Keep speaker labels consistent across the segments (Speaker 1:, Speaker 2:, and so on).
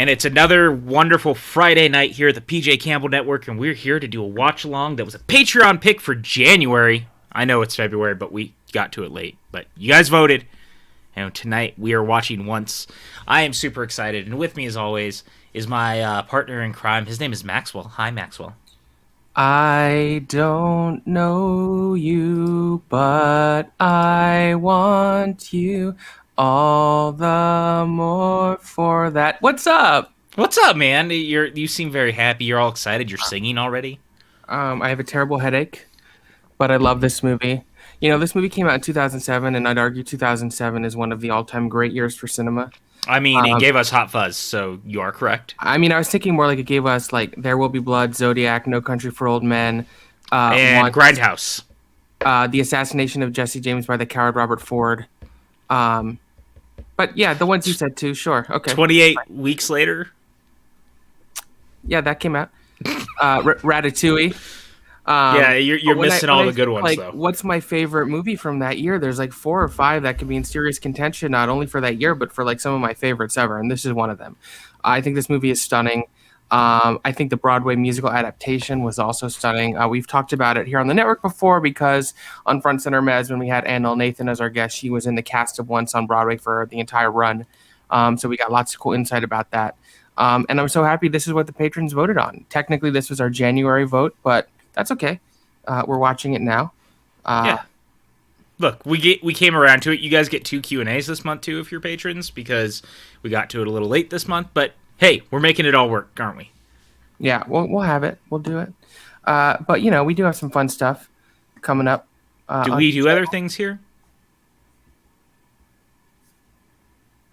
Speaker 1: And it's another wonderful Friday night here at the PJ Campbell Network, and we're here to do a watch-along that was a Patreon pick for January. I know it's February, but we got to it late. But you guys voted, and tonight we are watching Once. I am super excited, and with me, as always, is my partner in crime. His name is Maxwell. Hi, Maxwell.
Speaker 2: I don't know you, but I want you all the more for that. What's up?
Speaker 1: What's up, man? You seem very happy. You're all excited. You're singing already.
Speaker 2: I have a terrible headache, but I love this movie. You know, this movie came out in 2007, and I'd argue 2007 is one of the all-time great years for cinema.
Speaker 1: I mean, it gave us Hot Fuzz, so you are correct.
Speaker 2: I mean, I was thinking more like it gave us, like, There Will Be Blood, Zodiac, No Country for Old Men.
Speaker 1: And Grindhouse.
Speaker 2: The Assassination of Jesse James by the coward Robert Ford. But yeah, the ones you said too, sure. Okay.
Speaker 1: 28 weeks later.
Speaker 2: Yeah, that came out. Ratatouille.
Speaker 1: Yeah, you're missing all the good ones, though.
Speaker 2: What's my favorite movie from that year? There's like 4 or 5 that could be in serious contention, not only for that year, but for like some of my favorites ever, and this is one of them. I think this movie is stunning. I think the Broadway musical adaptation was also stunning. We've talked about it here on the network before because on Front Center Mez, when we had Annelle Nathan as our guest, she was in the cast of Once on Broadway for the entire run. So we got lots of cool insight about that. And I'm so happy this is what the patrons voted on. Technically, this was our January vote, but that's okay. We're watching it now.
Speaker 1: Yeah. Look, we came around to it. You guys get 2 Q&As this month, too, if you're patrons, because we got to it a little late this month. But, hey, we're making it all work, aren't we?
Speaker 2: Yeah, we'll have it. We'll do it. But, you know, we do have some fun stuff coming up.
Speaker 1: Do we do other things here?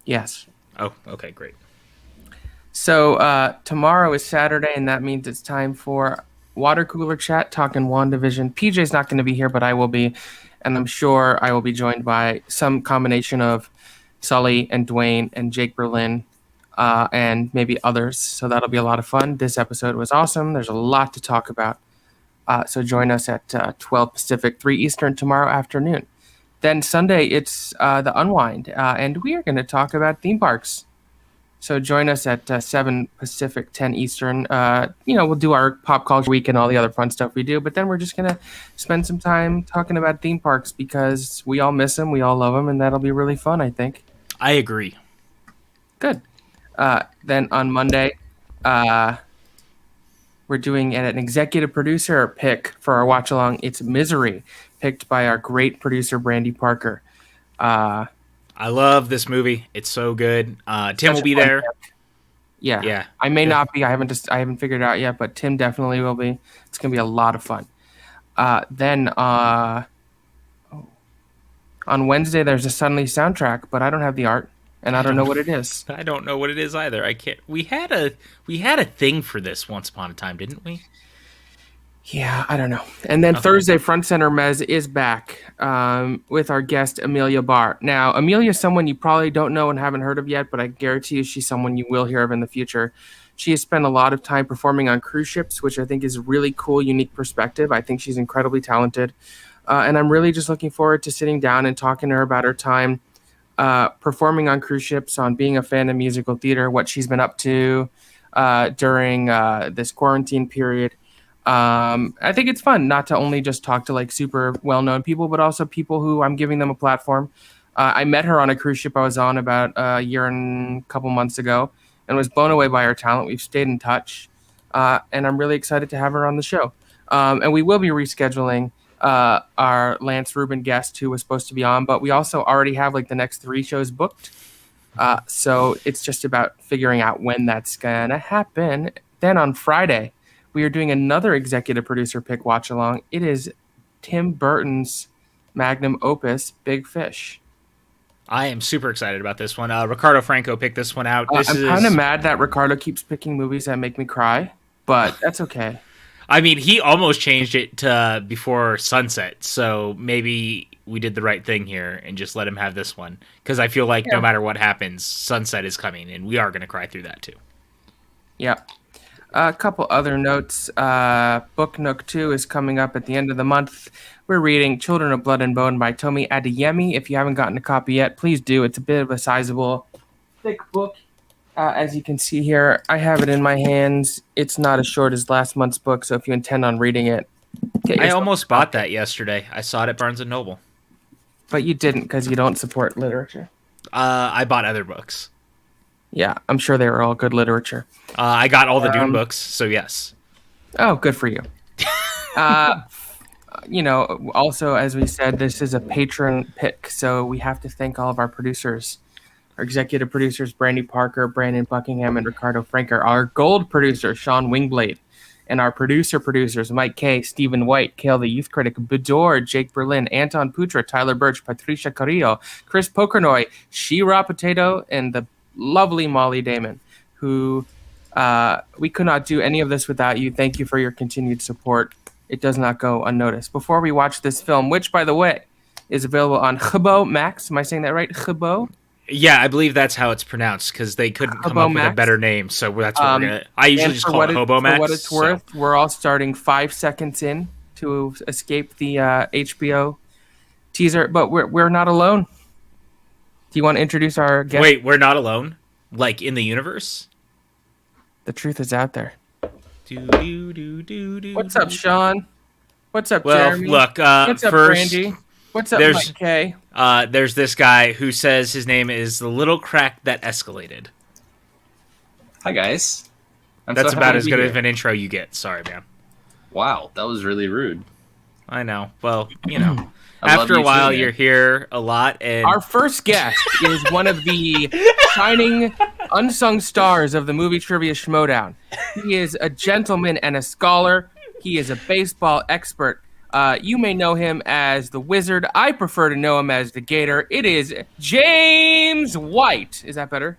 Speaker 2: Yes.
Speaker 1: Oh, okay, great.
Speaker 2: So tomorrow is Saturday, and that means it's time for Water Cooler Chat, talking WandaVision. PJ's not going to be here, but I will be. And I'm sure I will be joined by some combination of Sully and Dwayne and Jake Berlin and maybe others. So that'll be a lot of fun. This episode was awesome. There's a lot to talk about. So join us at 12 Pacific, 3 Eastern tomorrow afternoon. Then Sunday, it's the Unwind. And we are going to talk about theme parks. So join us at 7 Pacific, 10 Eastern. We'll do our pop culture week and all the other fun stuff we do. But then we're just going to spend some time talking about theme parks because we all miss them. We all love them. And that'll be really fun, I think.
Speaker 1: I agree.
Speaker 2: Good. Then on Monday, we're doing an executive producer pick for our watch-along. It's Misery, picked by our great producer, Brandy Parker.
Speaker 1: I love this movie. It's so good. Tim will be there.
Speaker 2: Yeah. I may not be. I haven't figured it out yet, but Tim definitely will be. It's gonna be a lot of fun. Then on Wednesday there's a Suddenly soundtrack, but I don't have the art, and I don't know what it is.
Speaker 1: I don't know what it is either. I can't. We had a thing for this once upon a time, didn't we?
Speaker 2: Yeah, I don't know. And then Thursday, Front Center Mez is back with our guest, Amelia Barr. Now, Amelia is someone you probably don't know and haven't heard of yet, but I guarantee you she's someone you will hear of in the future. She has spent a lot of time performing on cruise ships, which I think is a really cool, unique perspective. I think she's incredibly talented. And I'm really just looking forward to sitting down and talking to her about her time performing on cruise ships, on being a fan of musical theater, what she's been up to during this quarantine period. I think it's fun not to only just talk to like super well-known people, but also people who I'm giving them a platform. I met her on a cruise ship I was on about a year and a couple months ago and was blown away by her talent. We've stayed in touch, and I'm really excited to have her on the show. And we will be rescheduling our Lance Rubin guest who was supposed to be on, but we also already have like the next 3 shows booked. So it's just about figuring out when that's going to happen. Then on Friday, we are doing another executive producer pick watch along. It is Tim Burton's magnum opus, Big Fish.
Speaker 1: I am super excited about this one. Ricardo Franco picked this one out.
Speaker 2: I'm kind of mad that Ricardo keeps picking movies that make me cry, but that's okay.
Speaker 1: I mean, he almost changed it to Before Sunset, so maybe we did the right thing here and just let him have this one. Because I feel like no matter what happens, Sunset is coming, and we are going to cry through that too.
Speaker 2: Yeah. A couple other notes. Book Nook 2 is coming up at the end of the month. We're reading Children of Blood and Bone by Tomi Adeyemi. If you haven't gotten a copy yet, please do. It's a bit of a sizable, thick book. As you can see here, I have it in my hands. It's not as short as last month's book, so if you intend on reading it,
Speaker 1: I almost bought that yesterday. I saw it at Barnes & Noble.
Speaker 2: But you didn't because you don't support literature.
Speaker 1: I bought other books.
Speaker 2: Yeah, I'm sure they were all good literature.
Speaker 1: I got all the Dune books, so yes.
Speaker 2: Oh, good for you. Also, as we said, this is a patron pick, so we have to thank all of our producers. Our executive producers, Brandy Parker, Brandon Buckingham, and Ricardo Franker. Our gold producer, Sean Wingblade. And our producers, Mike K., Stephen White, Kale the Youth Critic, Bedore, Jake Berlin, Anton Putra, Tyler Birch, Patricia Carrillo, Chris Pokernoy, She-Ra Potato, and the lovely Molly Damon, who we could not do any of this without you. Thank you for your continued support. It does not go unnoticed. Before we watch this film, which, by the way, is available on HBO Max. Am I saying that right? HBO?
Speaker 1: Yeah, I believe that's how it's pronounced because they couldn't come up with a better name. So that's what we're gonna. I usually just call it Hobo Max.
Speaker 2: For what it's worth, we're all starting 5 seconds in to escape the HBO teaser, but we're not alone. Do you want to introduce our guest?
Speaker 1: Wait, we're not alone? Like in the universe?
Speaker 2: The truth is out there. What's up, Sean? What's up, Jeremy?
Speaker 1: Look,
Speaker 2: what's up,
Speaker 1: first,
Speaker 2: Brandy? What's up, Mike K?
Speaker 1: There's this guy who says his name is the Little Crack That Escalated.
Speaker 3: Hi, guys.
Speaker 1: That's about as good of an intro you get. Sorry, man.
Speaker 3: Wow, that was really rude.
Speaker 1: I know. Well, after a while, you're here a lot. And
Speaker 2: our first guest is one of the shining, unsung stars of the movie Trivia Schmodown. He is a gentleman and a scholar. He is a baseball expert. You may know him as the Wizard. I prefer to know him as the Gator. It is James White. Is that better?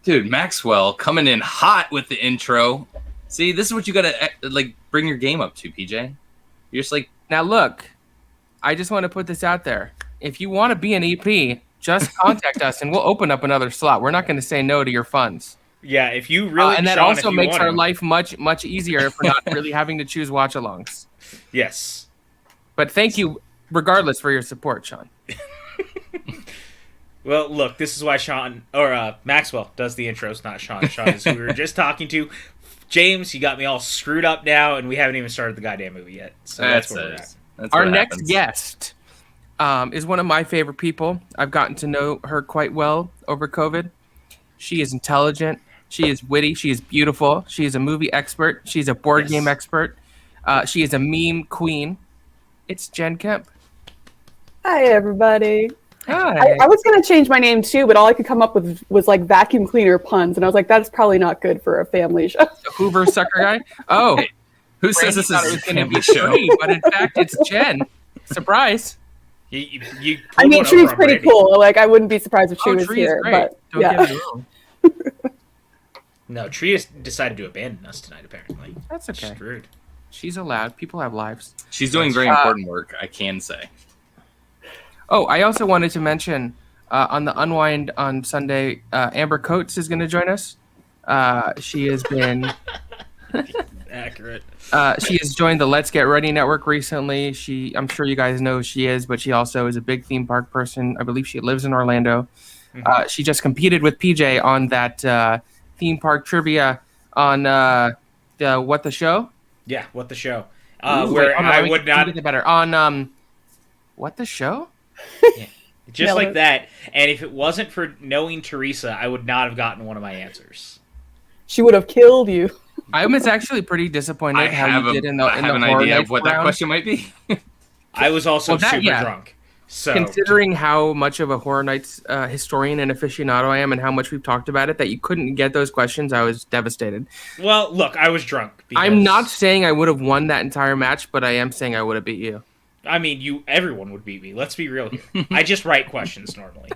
Speaker 3: Dude, Maxwell coming in hot with the intro. See, this is what you gotta bring your game up to, PJ. You're just like,
Speaker 2: now look, I just want to put this out there. If you want to be an EP, just contact us and we'll open up another slot. We're not going to say no to your funds.
Speaker 1: Yeah, if you really
Speaker 2: and that also makes our life much, much easier if we're not really having to choose watch-alongs.
Speaker 1: Yes.
Speaker 2: But thank you, regardless, for your support, Sean.
Speaker 1: Well, look, this is why Maxwell does the intros, not Sean. Sean is who we were just talking to. James, you got me all screwed up now, and we haven't even started the goddamn movie yet. So that's where we're at.
Speaker 2: Our next guest is one of my favorite people. I've gotten to know her quite well over COVID. She is intelligent. She is witty. She is beautiful. She is a movie expert. She's a board game expert. She is a meme queen. It's Jen Kemp.
Speaker 4: Hi, everybody.
Speaker 2: Hi.
Speaker 4: I was going to change my name, too, but all I could come up with was, vacuum cleaner puns. And I was like, that's probably not good for a family show.
Speaker 2: The Hoover sucker guy? Oh.
Speaker 3: Hey, who says this is a family show?
Speaker 2: Tree, but in fact, it's Jen. Surprise.
Speaker 4: I mean, Tree's pretty cool. I wouldn't be surprised if she was here. But
Speaker 2: Don't get me wrong.
Speaker 1: No, Tree has decided to abandon us tonight, apparently.
Speaker 2: That's okay.
Speaker 1: Screwed.
Speaker 2: She's allowed. People have lives.
Speaker 3: She's doing very important work, I can say.
Speaker 2: Oh, I also wanted to mention on the Unwind on Sunday, Amber Coates is going to join us. She has been...
Speaker 1: Accurate.
Speaker 2: She has joined the Let's Get Ready network recently. I'm sure you guys know who she is, but she also is a big theme park person. I believe she lives in Orlando. Mm-hmm. She just competed with PJ on that theme park trivia on the What the Show?
Speaker 1: Yeah, What the Show. Where I would not
Speaker 2: get better on What the Show?
Speaker 1: Yeah. Just like that. And if it wasn't for knowing Teresa, I would not have gotten one of my answers.
Speaker 4: She would have killed you.
Speaker 2: I was actually pretty disappointed how you did in the
Speaker 3: I have an idea of what that question might be.
Speaker 1: I was also super drunk. So
Speaker 2: considering how much of a Horror Nights historian and aficionado I am and how much we've talked about it, that you couldn't get those questions, I was devastated.
Speaker 1: Well, look, I was drunk.
Speaker 2: I'm not saying I would have won that entire match, but I am saying I would have beat you.
Speaker 1: I mean, everyone would beat me. Let's be real here. I just write questions normally.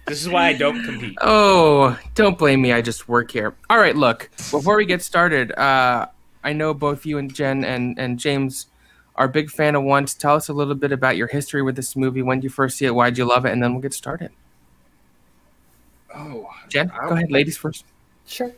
Speaker 1: This is why I don't compete.
Speaker 2: Oh, don't blame me. I just work here. All right, look, before we get started, I know both you and Jen and James are a big fan of Once. Tell us a little bit about your history with this movie. When did you first see it? Why did you love it? And then we'll get started.
Speaker 3: Oh,
Speaker 2: Jen, go ahead. Ladies first.
Speaker 4: Sure.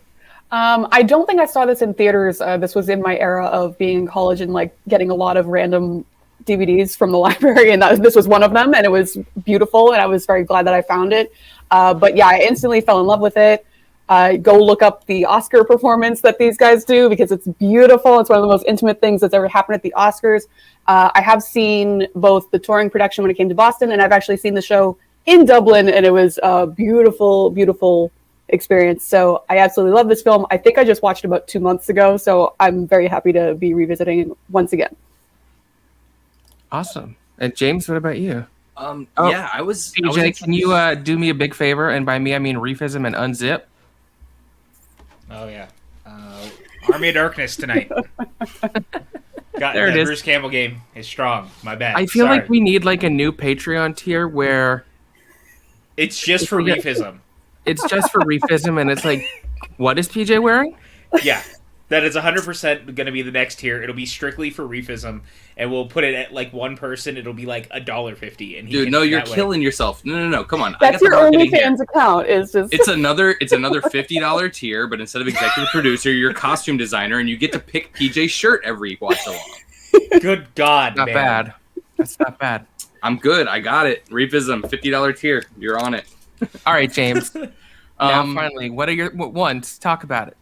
Speaker 4: I don't think I saw this in theaters. This was in my era of being in college and getting a lot of random DVDs from the library, and this was one of them, and it was beautiful, and I was very glad that I found it. But yeah, I instantly fell in love with it. Go look up the Oscar performance that these guys do because it's beautiful. It's one of the most intimate things that's ever happened at the Oscars. I have seen both the touring production when it came to Boston, and I've actually seen the show in Dublin, and it was a beautiful, beautiful experience. So I absolutely love this film. I think I just watched it about 2 months ago, so I'm very happy to be revisiting it once again.
Speaker 2: Awesome. And James, what about you?
Speaker 3: Yeah, I was.
Speaker 2: PJ, can you do me a big favor? And by me, I mean Reefism and Unzip.
Speaker 1: Oh yeah, Army of Darkness tonight.
Speaker 2: There it is.
Speaker 1: Bruce Campbell game is strong. My bad.
Speaker 2: I feel
Speaker 1: Sorry.
Speaker 2: like we need like a new Patreon tier where
Speaker 1: it's just for Reefism.
Speaker 2: it's just for Reefism, and it's like, what is PJ wearing?
Speaker 1: Yeah, that is 100% going to be the next tier. It'll be strictly for Reefism, and we'll put it at like one person. It'll be like $1.50. And
Speaker 3: dude, no, you're killing yourself. No, come on.
Speaker 4: That's your OnlyFans account. Is just
Speaker 3: it's another $50 tier, but instead of executive producer, you're costume designer, and you get to pick PJ's shirt every watch along.
Speaker 1: Good God,
Speaker 2: not
Speaker 1: man.
Speaker 2: bad. That's not bad.
Speaker 3: I'm good. I got it. Reefism, $50 tier. You're on it.
Speaker 2: All right, James. Now, finally, what are your ones? Talk about it.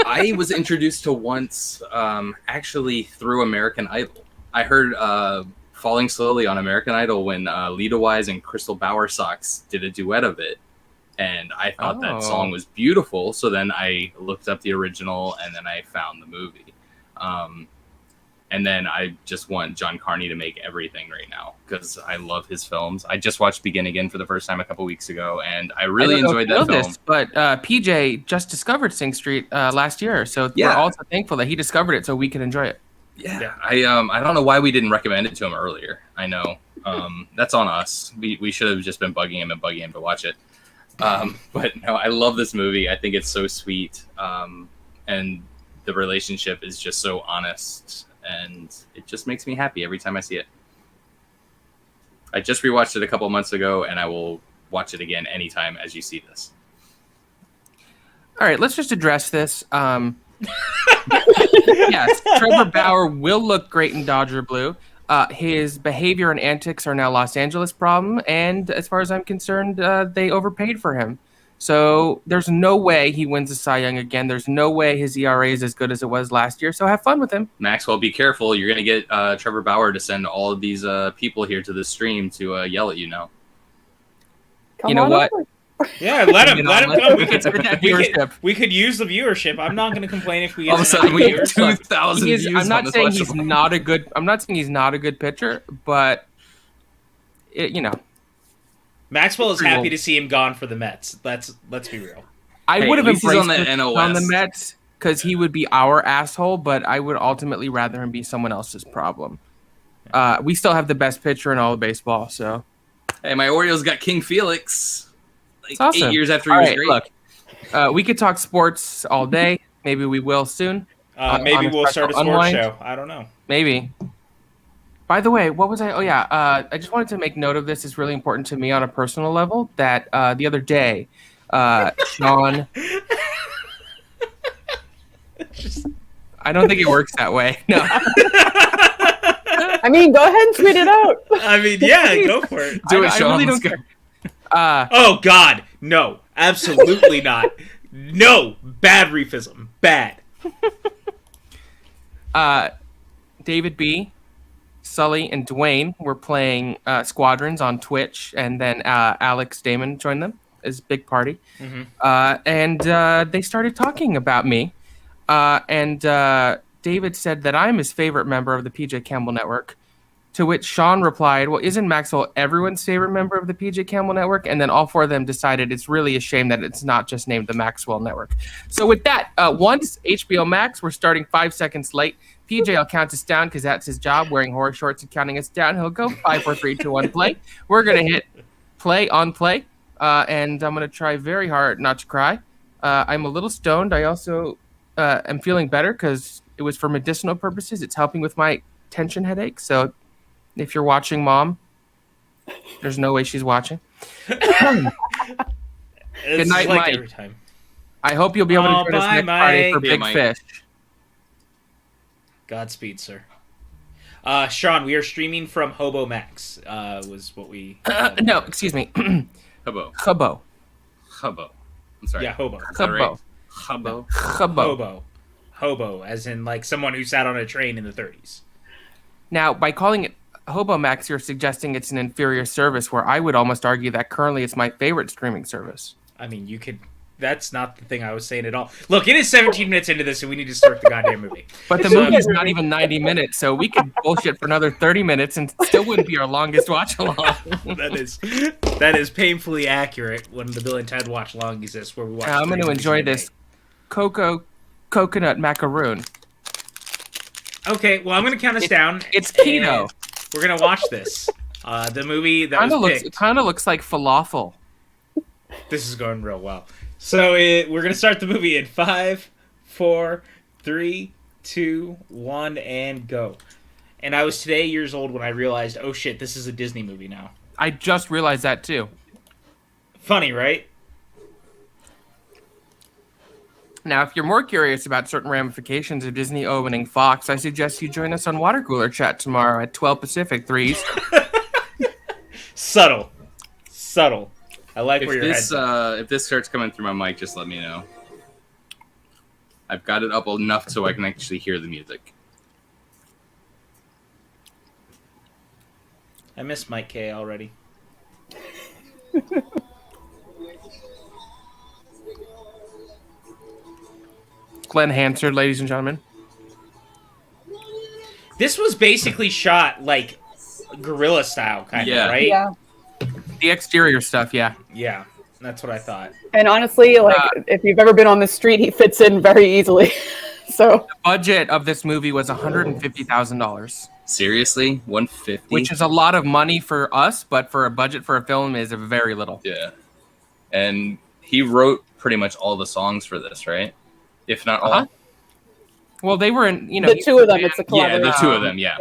Speaker 3: I was introduced to Once actually through American Idol. I heard Falling Slowly on American Idol when Lita Wise and Crystal Bowersox did a duet of it. And I thought that song was beautiful. So then I looked up the original and then I found the movie. And then I just want John Carney to make everything right now because I love his films. I just watched Begin Again for the first time a couple weeks ago, and I really enjoyed that film.
Speaker 2: But PJ just discovered Sing Street last year, so we're also thankful that he discovered it so we could enjoy it.
Speaker 3: Yeah. I don't know why we didn't recommend it to him earlier. I know that's on us. We should have just been bugging him to watch it. But no, I love this movie. I think it's so sweet, and the relationship is just so honest. And it just makes me happy every time I see it. I just rewatched it a couple months ago, and I will watch it again anytime as you see this.
Speaker 2: All right, let's just address this. Yes, Trevor Bauer will look great in Dodger Blue. His behavior and antics are now Los Angeles problem, and as far as I'm concerned, they overpaid for him. So there's no way he wins the Cy Young again. There's no way his ERA is as good as it was last year. So have fun with him.
Speaker 3: Maxwell, be careful. You're going to get Trevor Bauer to send all of these people here to the stream to yell at you now.
Speaker 2: You know what?
Speaker 1: Yeah, let him come. We could use the viewership. I'm not going to complain if we get
Speaker 3: all of a sudden we have 2,000 views.
Speaker 2: I'm not saying he's not a good. I'm not saying he's not a good pitcher, but
Speaker 1: Maxwell is happy to see him gone for the Mets. Let's be real.
Speaker 2: I would have embraced
Speaker 3: on the NOS.
Speaker 2: On the Mets because he would be our asshole, but I would ultimately rather him be someone else's problem. We still have the best pitcher in all of baseball, so.
Speaker 3: Hey, my Orioles got King Felix. Like
Speaker 2: awesome.
Speaker 3: 8 years after he was great.
Speaker 2: Look, we could talk sports all day. Maybe we will soon.
Speaker 1: Maybe we'll start a sports show. I don't know.
Speaker 2: Maybe. By the way, what was I? Oh, yeah. I just wanted to make note of this. It's really important to me on a personal level that the other day, Sean. I don't think it works that way. No.
Speaker 4: I mean, go ahead and tweet it out.
Speaker 1: I mean, yeah, go for it.
Speaker 3: Do it, Sean.
Speaker 2: I really don't care.
Speaker 1: Oh, God. No. Absolutely not. No. Bad Reefism. Bad.
Speaker 2: David B., Sully, and Dwayne were playing Squadrons on Twitch, and then Alex Damon joined them as a big party. Mm-hmm. And they started talking about me. And David said that I'm his favorite member of the PJ Campbell Network, to which Sean replied, well, isn't Maxwell everyone's favorite member of the PJ Campbell Network? And then all four of them decided it's really a shame that it's not just named the Maxwell Network. So with that, once HBO Max, we're starting 5 seconds late. PJ will count us down because that's his job, wearing horror shorts and counting us down. He'll go 5, 4, 3, 2, 1, play. We're going to hit play on play, and I'm going to try very hard not to cry. I'm a little stoned. I also am feeling better because it was for medicinal purposes. It's helping with my tension headache. So if you're watching, Mom, there's no way she's watching. Good night,
Speaker 1: like
Speaker 2: Mike. I hope you'll be able to join us next Friday for Big Fish.
Speaker 1: Godspeed, sir. Sean, we are streaming from Hobo Max. Was what we.
Speaker 2: No, excuse me.
Speaker 3: Hubbo.
Speaker 2: Hubbo.
Speaker 3: Hubbo. I'm sorry.
Speaker 1: Yeah, hobo.
Speaker 3: Is that right?
Speaker 2: Hobo.
Speaker 1: Hobo, as in like someone who sat on a train in the 30s.
Speaker 2: Now, by calling it Hobo Max, you're suggesting it's an inferior service, where I would almost argue that currently it's my favorite streaming service.
Speaker 1: I mean, you could. That's not the thing I was saying at all. Look, it is 17 minutes into this, and we need to start the goddamn movie.
Speaker 2: But the movie's not even 90 minutes, so we could bullshit for another 30 minutes and still wouldn't be our longest watch along.
Speaker 1: That is painfully accurate when the Bill and Ted watch along exists, where we watch.
Speaker 2: I'm going to enjoy this coconut macaroon.
Speaker 1: Okay, well, I'm going to count us down.
Speaker 2: It's keto.
Speaker 1: We're going to watch this. The movie that
Speaker 2: It kind of looks like falafel.
Speaker 1: This is going real well. So we're going to start the movie in 5, 4, 3, 2, 1, and go. And I was today years old when I realized, oh shit, this is a Disney movie now.
Speaker 2: I just realized that too.
Speaker 1: Funny, right?
Speaker 2: Now, if you're more curious about certain ramifications of Disney owning Fox, I suggest you join us on Water Cooler Chat tomorrow at 12 Pacific, 3 Eastern.
Speaker 1: Subtle. I like
Speaker 3: If
Speaker 1: where your head's at.
Speaker 3: if this starts coming through my mic, just let me know. I've got it up enough so I can actually hear the music.
Speaker 1: I miss Mike K already.
Speaker 2: Glenn Hansard, ladies and gentlemen.
Speaker 1: This was basically shot like guerrilla style, kind of, right?
Speaker 4: Yeah.
Speaker 2: The exterior stuff, yeah.
Speaker 1: Yeah, that's what I thought.
Speaker 4: And honestly, like if you've ever been on the street, he fits in very easily. So
Speaker 2: The budget of this movie was $150,000,
Speaker 3: Seriously? 150?
Speaker 2: which is a lot of money for us, but for a budget for a film is very little.
Speaker 3: Yeah. And he wrote pretty much all the songs for this, right? If not all.
Speaker 2: Uh-huh. Well, they were in,
Speaker 4: the two of them, it's a
Speaker 3: Yeah,
Speaker 4: collaboration.
Speaker 3: the two of them, yeah.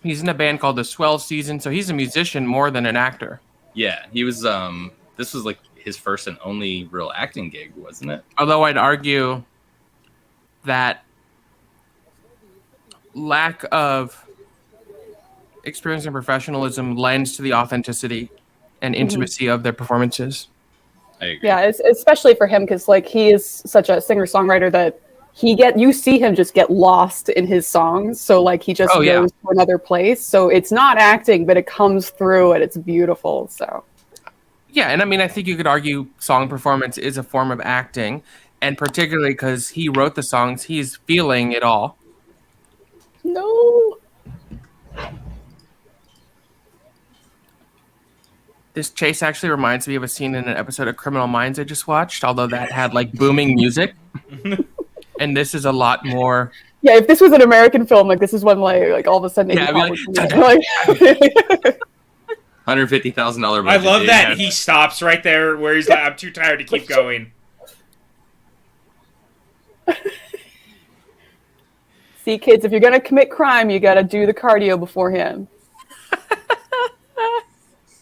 Speaker 2: He's in a band called The Swell Season, so he's a musician more than an actor.
Speaker 3: Yeah, he was, this was like his first and only real acting gig, wasn't it?
Speaker 2: Although I'd argue that lack of experience and professionalism lends to the authenticity and intimacy of their performances.
Speaker 3: I agree.
Speaker 4: Yeah, it's, especially for him because like he is such a singer-songwriter that you see him just get lost in his songs. So like he just goes to another place. So it's not acting, but it comes through and it's beautiful. So
Speaker 2: yeah, and I mean I think you could argue song performance is a form of acting, and particularly because he wrote the songs, he's feeling it all.
Speaker 4: no.
Speaker 2: This chase actually reminds me of a scene in an episode of Criminal Minds I just watched, although that had like booming music. And this is a lot more.
Speaker 4: Yeah, if this was an American film, like this is when like all of a sudden
Speaker 2: Yeah,
Speaker 3: $150,000 budget.
Speaker 1: I love
Speaker 3: dude.
Speaker 1: that he stops right there where he's like, I'm too tired to keep going.
Speaker 4: See, kids, if you're gonna commit crime, you gotta do the cardio beforehand.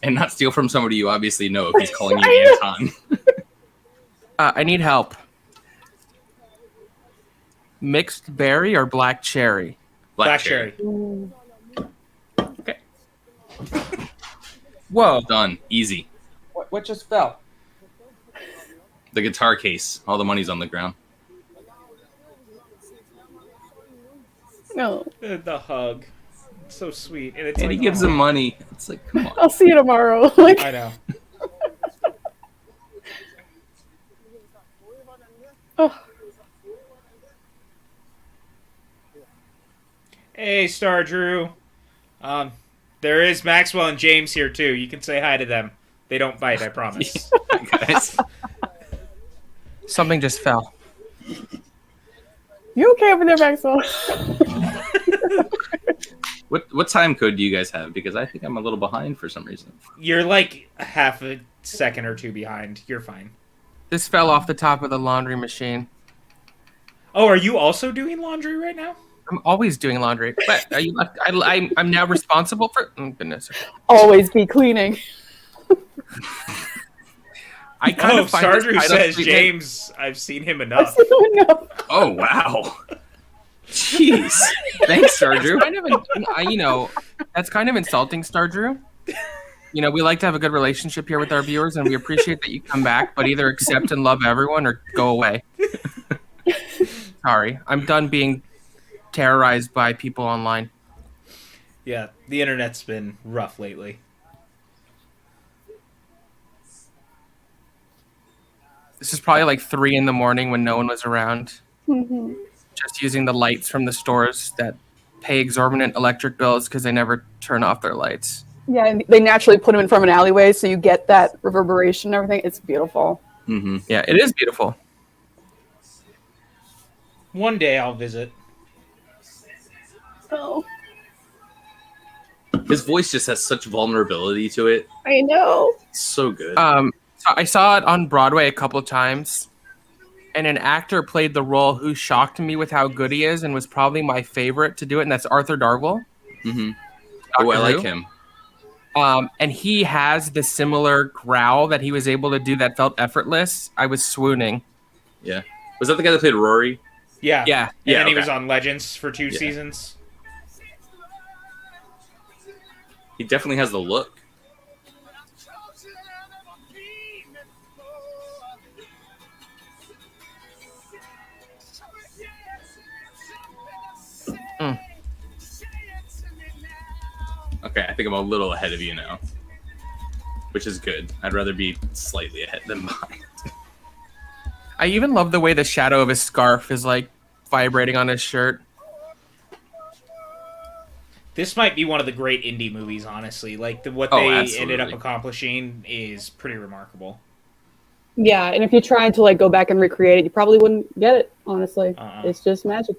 Speaker 3: And not steal from somebody you obviously know if he's calling you Anton.
Speaker 2: I need help. Mixed berry or black cherry?
Speaker 1: Black cherry.
Speaker 2: Okay. Whoa.
Speaker 3: Done. Easy.
Speaker 2: What just fell?
Speaker 3: The guitar case. All the money's on the ground.
Speaker 4: No,
Speaker 1: The hug. It's so sweet. And,
Speaker 3: And he gives him money. It's like, come on.
Speaker 4: I'll see you tomorrow. Like,
Speaker 1: I know.
Speaker 4: oh.
Speaker 1: Hey, Star Drew. There is Maxwell and James here too. You can say hi to them. They don't bite, I promise.
Speaker 3: Guys.
Speaker 2: Something just fell.
Speaker 4: You okay over there, Maxwell?
Speaker 3: What time code do you guys have? Because I think I'm a little behind for some reason.
Speaker 1: You're like half a second or two behind. You're fine.
Speaker 2: This fell off the top of the laundry machine.
Speaker 1: Oh, are you also doing laundry right now?
Speaker 2: I'm always doing laundry, but are you? I'm now responsible for. Oh, goodness.
Speaker 4: Always be cleaning.
Speaker 2: I kind of find this
Speaker 1: Stardrew
Speaker 2: title
Speaker 1: says
Speaker 2: statement-
Speaker 1: James. I've seen him enough.
Speaker 4: No.
Speaker 3: Oh, wow. Jeez. Thanks, Star Drew.
Speaker 2: Kind of, that's kind of insulting, Star Drew. We like to have a good relationship here with our viewers, and we appreciate that you come back, but either accept and love everyone or go away. Sorry. I'm done being terrorized by people online.
Speaker 1: Yeah, the internet's been rough lately.
Speaker 2: This is probably like 3 a.m. when no one was around.
Speaker 4: Mm-hmm.
Speaker 2: Just using the lights from the stores that pay exorbitant electric bills because they never turn off their lights.
Speaker 4: Yeah, and they naturally put them in front of an alleyway, so you get that reverberation and everything. It's beautiful.
Speaker 3: Mm-hmm.
Speaker 2: Yeah, it is beautiful.
Speaker 1: One day I'll visit.
Speaker 4: Oh,
Speaker 3: His voice just has such vulnerability to it.
Speaker 4: I know.
Speaker 3: It's so good.
Speaker 2: So I saw it on Broadway a couple times, and an actor played the role who shocked me with how good he is and was probably my favorite to do it, and that's Arthur Darvill.
Speaker 3: Mm-hmm. Oh, I like him.
Speaker 2: And he has the similar growl that he was able to do that felt effortless. I was swooning.
Speaker 3: Yeah. Was that the guy that played Rory?
Speaker 1: Yeah.
Speaker 2: Yeah.
Speaker 1: And then he
Speaker 3: okay.
Speaker 1: was on Legends for 2 seasons.
Speaker 3: He definitely has the look. Okay, I think I'm a little ahead of you now, which is good. I'd rather be slightly ahead than behind.
Speaker 2: I even love the way the shadow of his scarf is like vibrating on his shirt.
Speaker 1: This might be one of the great indie movies, honestly. Like what
Speaker 3: Oh,
Speaker 1: they
Speaker 3: absolutely.
Speaker 1: ended up accomplishing is pretty remarkable.
Speaker 4: Yeah, and if you tried to like go back and recreate it, you probably wouldn't get it. Honestly, It's just magic.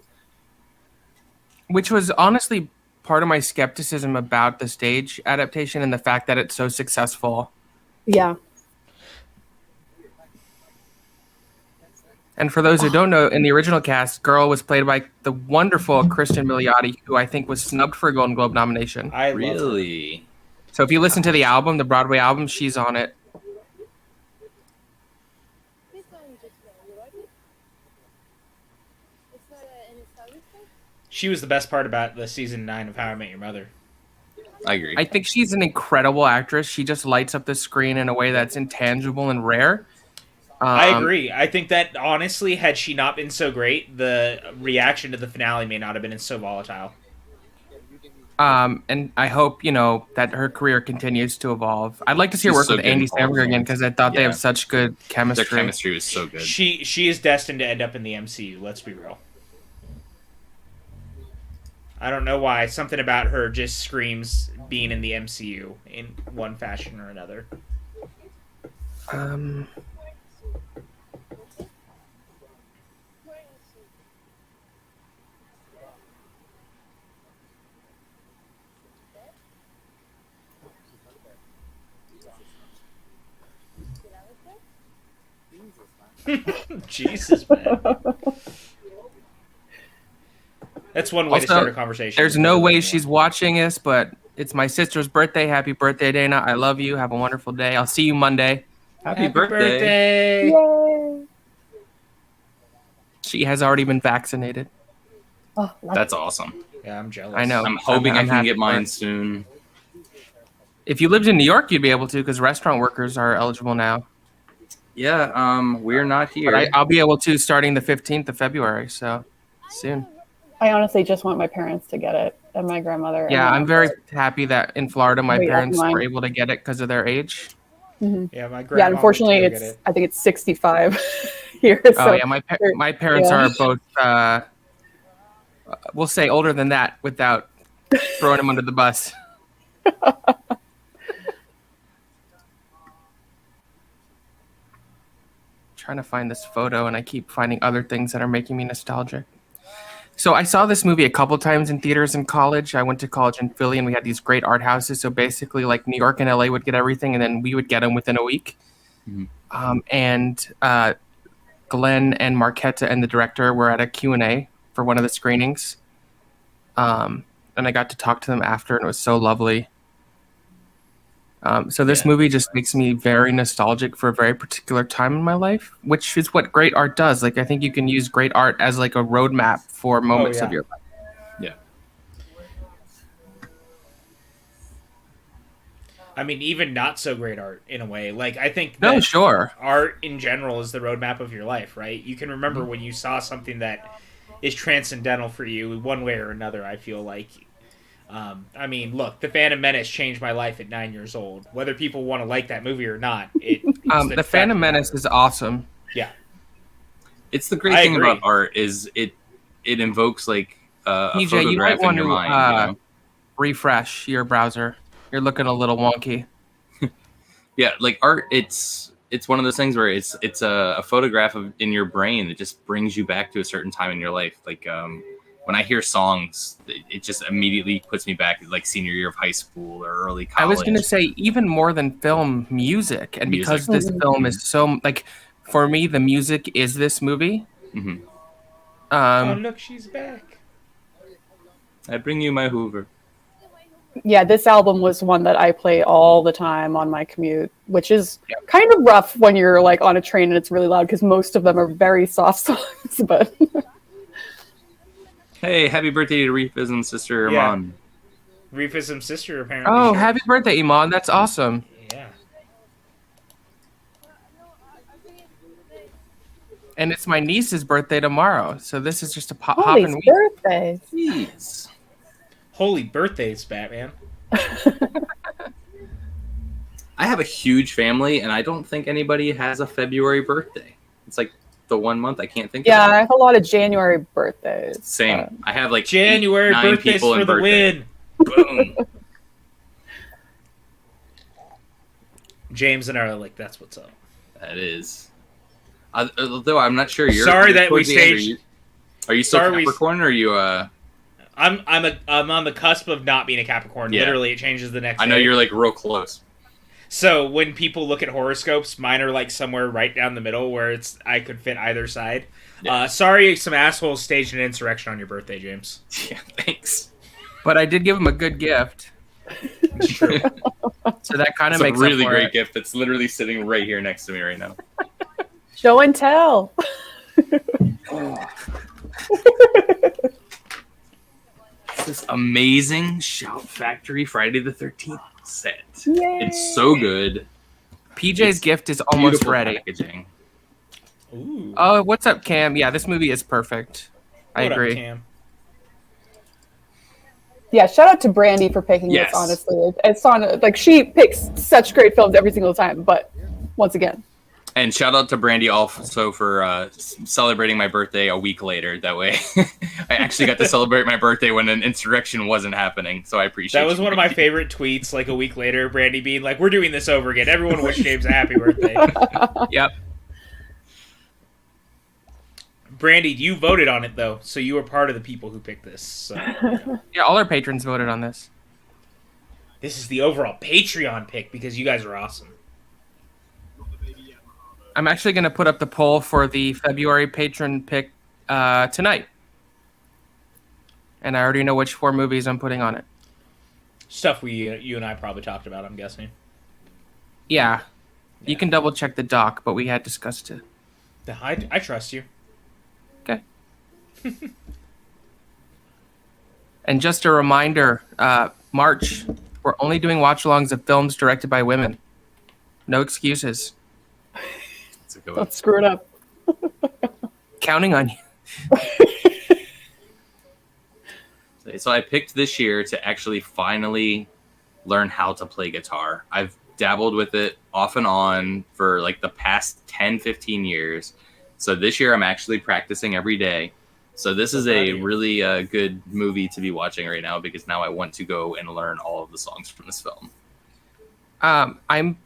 Speaker 2: Which was honestly part of my skepticism about the stage adaptation and the fact that it's so successful.
Speaker 4: Yeah.
Speaker 2: And for those who don't know, in the original cast, Girl was played by the wonderful Kristen Milioti, who I think was snubbed for a Golden Globe nomination.
Speaker 1: I love her.
Speaker 3: Really?
Speaker 2: So if you listen to the album, the Broadway album, she's on it.
Speaker 1: She was the best part about the season 9 of How I Met Your Mother.
Speaker 3: I agree.
Speaker 2: I think she's an incredible actress. She just lights up the screen in a way that's intangible and rare.
Speaker 1: I agree. I think that, honestly, had she not been so great, the reaction to the finale may not have been so volatile.
Speaker 2: And I hope, that her career continues to evolve. I'd like to see her
Speaker 3: She's
Speaker 2: work
Speaker 3: so
Speaker 2: with
Speaker 3: good in
Speaker 2: Andy
Speaker 3: all of
Speaker 2: Samberg
Speaker 3: them.
Speaker 2: again because I thought they
Speaker 3: Yeah.
Speaker 2: have such good
Speaker 3: Their
Speaker 2: chemistry.
Speaker 3: chemistry was so good.
Speaker 1: She is destined to end up in the MCU, let's be real. I don't know why. Something about her just screams being in the MCU in one fashion or another. Jesus, man. That's one way to
Speaker 2: Also,
Speaker 1: start a conversation.
Speaker 2: There's no way she's watching this, but it's my sister's birthday. Happy birthday, Dana. I love you. Have a wonderful day. I'll see you Monday.
Speaker 3: Happy birthday.
Speaker 4: Yay!
Speaker 2: She has already been vaccinated.
Speaker 4: Oh,
Speaker 3: That's awesome.
Speaker 1: Yeah, I'm jealous.
Speaker 2: I know.
Speaker 3: I'm hoping
Speaker 2: I'm
Speaker 3: I can
Speaker 2: happy
Speaker 3: get
Speaker 2: for
Speaker 3: mine
Speaker 2: her.
Speaker 3: soon.
Speaker 2: If you lived in New York, you'd be able to because restaurant workers are eligible now.
Speaker 3: Yeah, we're not here.
Speaker 2: But I'll be able to starting the 15th of February, so soon.
Speaker 4: I honestly just want my parents to get it and my grandmother.
Speaker 2: Yeah,
Speaker 4: and
Speaker 2: I'm very happy that in Florida my
Speaker 4: Wait,
Speaker 2: parents
Speaker 4: mine.
Speaker 2: were able to get it because of their age.
Speaker 1: Yeah, my grandma.
Speaker 4: Yeah, unfortunately,
Speaker 1: would
Speaker 4: it's
Speaker 1: get it.
Speaker 4: I think it's 65 here.
Speaker 2: Oh
Speaker 4: So
Speaker 2: yeah, my parents
Speaker 4: Yeah.
Speaker 2: are both we'll say older than that without throwing them under the bus. Trying to find this photo and I keep finding other things that are making me nostalgic. So I saw this movie a couple times in theaters in college. I went to college in Philly and we had these great art houses. So basically like New York and LA would get everything and then we would get them within a week. And Glenn and Marquetta and the director were at a Q&A for one of the screenings. And I got to talk to them after and it was so lovely. So this movie just makes me very nostalgic for a very particular time in my life, which is what great art does. Like, I think you can use great art as like a roadmap for moments of your life.
Speaker 3: Yeah.
Speaker 1: I mean, even not so great art in a way. Like, I think
Speaker 2: No,
Speaker 1: that
Speaker 2: sure.
Speaker 1: art in general is the roadmap of your life, right? You can remember when you saw something that is transcendental for you one way or another, I feel like. I mean, look, The Phantom Menace changed my life at 9 years old. Whether people want to like that movie or not,
Speaker 2: The Phantom Menace is awesome.
Speaker 1: Yeah.
Speaker 3: It's the great
Speaker 1: I
Speaker 3: thing
Speaker 1: agree.
Speaker 3: about art is it invokes like a
Speaker 2: PJ, you
Speaker 3: photograph
Speaker 2: might
Speaker 3: in your
Speaker 2: want to
Speaker 3: mind.
Speaker 2: refresh your browser. You're looking a little wonky.
Speaker 3: Yeah, like art, it's one of those things where it's a photograph in your brain that just brings you back to a certain time in your life. Like when I hear songs, it just immediately puts me back like senior year of high school or early college.
Speaker 2: I was going to say even more than film, music. And because this film is so, like, for me, the music is this movie.
Speaker 3: Mm-hmm.
Speaker 1: Oh, look, she's back.
Speaker 3: I bring you my Hoover.
Speaker 4: Yeah, this album was one that I play all the time on my commute, which is kind of rough when you're like on a train and it's really loud because most of them are very soft songs. But
Speaker 3: hey, happy birthday to Reefism's sister
Speaker 1: Yeah.
Speaker 3: Iman.
Speaker 1: Reefism's sister, apparently.
Speaker 2: Oh,
Speaker 1: shared-
Speaker 2: happy birthday, Iman. That's awesome.
Speaker 1: Yeah.
Speaker 2: And it's my niece's birthday tomorrow. So this is just a hop
Speaker 4: holy
Speaker 2: and week.
Speaker 4: birthday!
Speaker 3: Jeez.
Speaker 1: Holy birthdays, Batman.
Speaker 3: I have a huge family, and I don't think anybody has a February birthday. It's like the 1 month I can't think
Speaker 4: Yeah,
Speaker 3: of.
Speaker 4: I have a lot of January birthdays.
Speaker 3: Same. I have like
Speaker 1: January
Speaker 3: 9
Speaker 1: birthdays
Speaker 3: people
Speaker 1: for
Speaker 3: in
Speaker 1: the
Speaker 3: birthday.
Speaker 1: win.
Speaker 3: Boom.
Speaker 1: James and I are like, that's what's up.
Speaker 3: That is. Although I'm not sure.
Speaker 1: Sorry
Speaker 3: you're
Speaker 1: that we
Speaker 3: towards the end.
Speaker 1: staged-
Speaker 3: Are you still
Speaker 1: Sorry we-
Speaker 3: Capricorn, or are you?
Speaker 1: I'm on the cusp of not being a Capricorn.
Speaker 3: Yeah.
Speaker 1: Literally, it changes the next
Speaker 3: I know
Speaker 1: day.
Speaker 3: you're like real close.
Speaker 1: So when people look at horoscopes, mine are like somewhere right down the middle where I could fit either side.
Speaker 3: Yeah.
Speaker 1: Sorry, some assholes staged an insurrection on your birthday, James.
Speaker 3: Yeah, thanks.
Speaker 2: But I did give him a good gift.
Speaker 1: It's true.
Speaker 2: So that kind
Speaker 3: It's
Speaker 2: of
Speaker 3: a
Speaker 2: makes
Speaker 3: really
Speaker 2: up for
Speaker 3: great
Speaker 2: it.
Speaker 3: gift that's literally sitting right here next to me right now.
Speaker 4: Show and tell.
Speaker 3: This amazing Shout Factory Friday the 13th set.
Speaker 4: Yay.
Speaker 3: It's so good.
Speaker 2: PJ's
Speaker 3: It's
Speaker 2: gift is almost
Speaker 3: Beautiful
Speaker 2: ready.
Speaker 3: packaging.
Speaker 1: Ooh.
Speaker 2: Oh, what's up, Cam? Yeah, this movie is perfect. I
Speaker 1: What up,
Speaker 2: agree.
Speaker 1: Cam?
Speaker 4: Yeah, shout out to Brandy for picking
Speaker 3: Yes.
Speaker 4: this. Honestly, it's on like she picks such great films every single time. But once again,
Speaker 3: And shout out to Brandy also for celebrating my birthday a week later. That way, I actually got to celebrate my birthday when an insurrection wasn't happening. So I appreciate
Speaker 1: That was
Speaker 3: you,
Speaker 1: one of my
Speaker 3: Brandy.
Speaker 1: favorite tweets. Like a week later, Brandy being like, "We're doing this over again. Everyone wish James a happy birthday."
Speaker 2: Yep.
Speaker 1: Brandy, you voted on it though, so you were part of the people who picked this. So
Speaker 2: Yeah, all our patrons voted on this.
Speaker 1: this is the overall Patreon pick because you guys are awesome.
Speaker 2: I'm actually going to put up the poll for the February patron pick tonight. And I already know which 4 movies I'm putting on it.
Speaker 1: Stuff you and I probably talked about. I'm guessing.
Speaker 2: Yeah. You can double check the doc, but we had discussed it.
Speaker 1: I trust you.
Speaker 2: Okay. And just a reminder, March, we're only doing watch-alongs of films directed by women. No excuses.
Speaker 3: That's a good one.
Speaker 4: don't screw it up.
Speaker 2: Counting on you.
Speaker 3: So I picked this year to actually finally learn how to play guitar. I've dabbled with it off and on for like the past 10, 15 years. So this year I'm actually practicing every day. So this is a really good movie to be watching right now because now I want to go and learn all of the songs from this film.
Speaker 2: I'm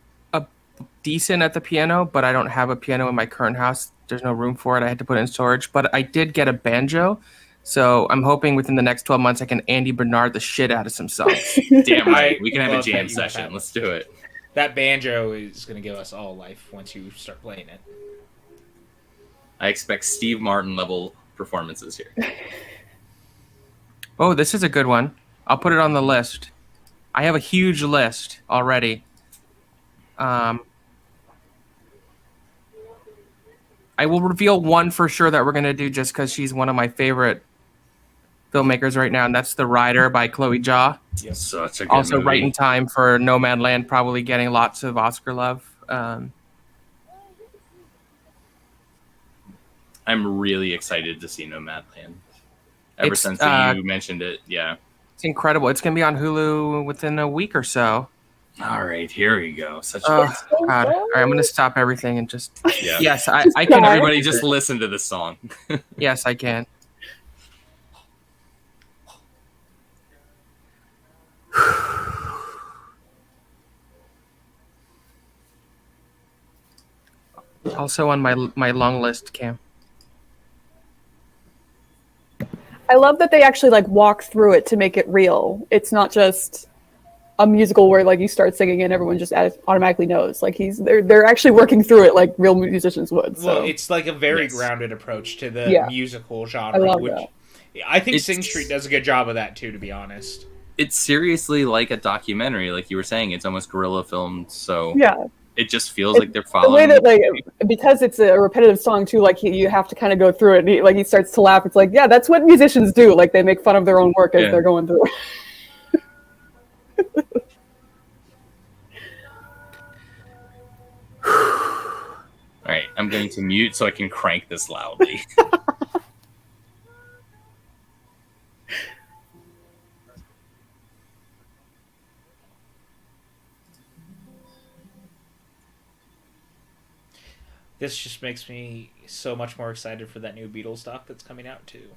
Speaker 2: decent at the piano, but I don't have a piano in my current house. There's no room for it. I had to put it in storage. But I did get a banjo. So I'm hoping within the next 12 months I can Andy Bernard the shit out of some songs.
Speaker 3: Damn right. We can have a
Speaker 1: love that
Speaker 3: jam
Speaker 1: you
Speaker 3: session.
Speaker 1: have-
Speaker 3: Let's do it.
Speaker 1: That banjo is going to give us all life once you start playing it.
Speaker 3: I expect Steve Martin level performances here.
Speaker 2: Oh, this is a good one. I'll put it on the list. I have a huge list already. I will reveal one for sure that we're going to do just because she's one of my favorite filmmakers right now, and that's The Rider by Chloe Zhao.
Speaker 3: Such a good
Speaker 2: Also,
Speaker 3: movie.
Speaker 2: right in time for Nomadland, probably getting lots of Oscar love.
Speaker 3: I'm really excited to see Nomadland. Ever
Speaker 2: It's,
Speaker 3: since you mentioned it, yeah.
Speaker 2: It's incredible. It's going to be on Hulu within a week or so.
Speaker 3: All right, here we go. Such
Speaker 2: God. All right, I'm going to stop everything and just...
Speaker 3: yeah.
Speaker 2: Yes, I can...
Speaker 3: Everybody just listen to this song.
Speaker 2: Yes, I can. Also on my long list, Cam.
Speaker 4: I love that they actually like walk through it to make it real. It's not just a musical where like you start singing and everyone just automatically knows. Like they're actually working through it like real musicians would. So.
Speaker 1: Well, it's like a very grounded approach to the musical genre.
Speaker 4: I love that.
Speaker 1: I think Sing Street does a good job of that too, to be honest.
Speaker 3: It's seriously like a documentary, like you were saying. It's almost guerrilla filmed, so
Speaker 4: yeah.
Speaker 3: It just feels like they're following.
Speaker 4: The way that, like, because it's a repetitive song too, like you have to kind of go through it. And he starts to laugh. It's like, yeah, that's what musicians do. Like they make fun of their own work as they're going through.
Speaker 3: All right, I'm going to mute so I can crank this loudly.
Speaker 1: This just makes me so much more excited for that new Beatles doc that's coming out too.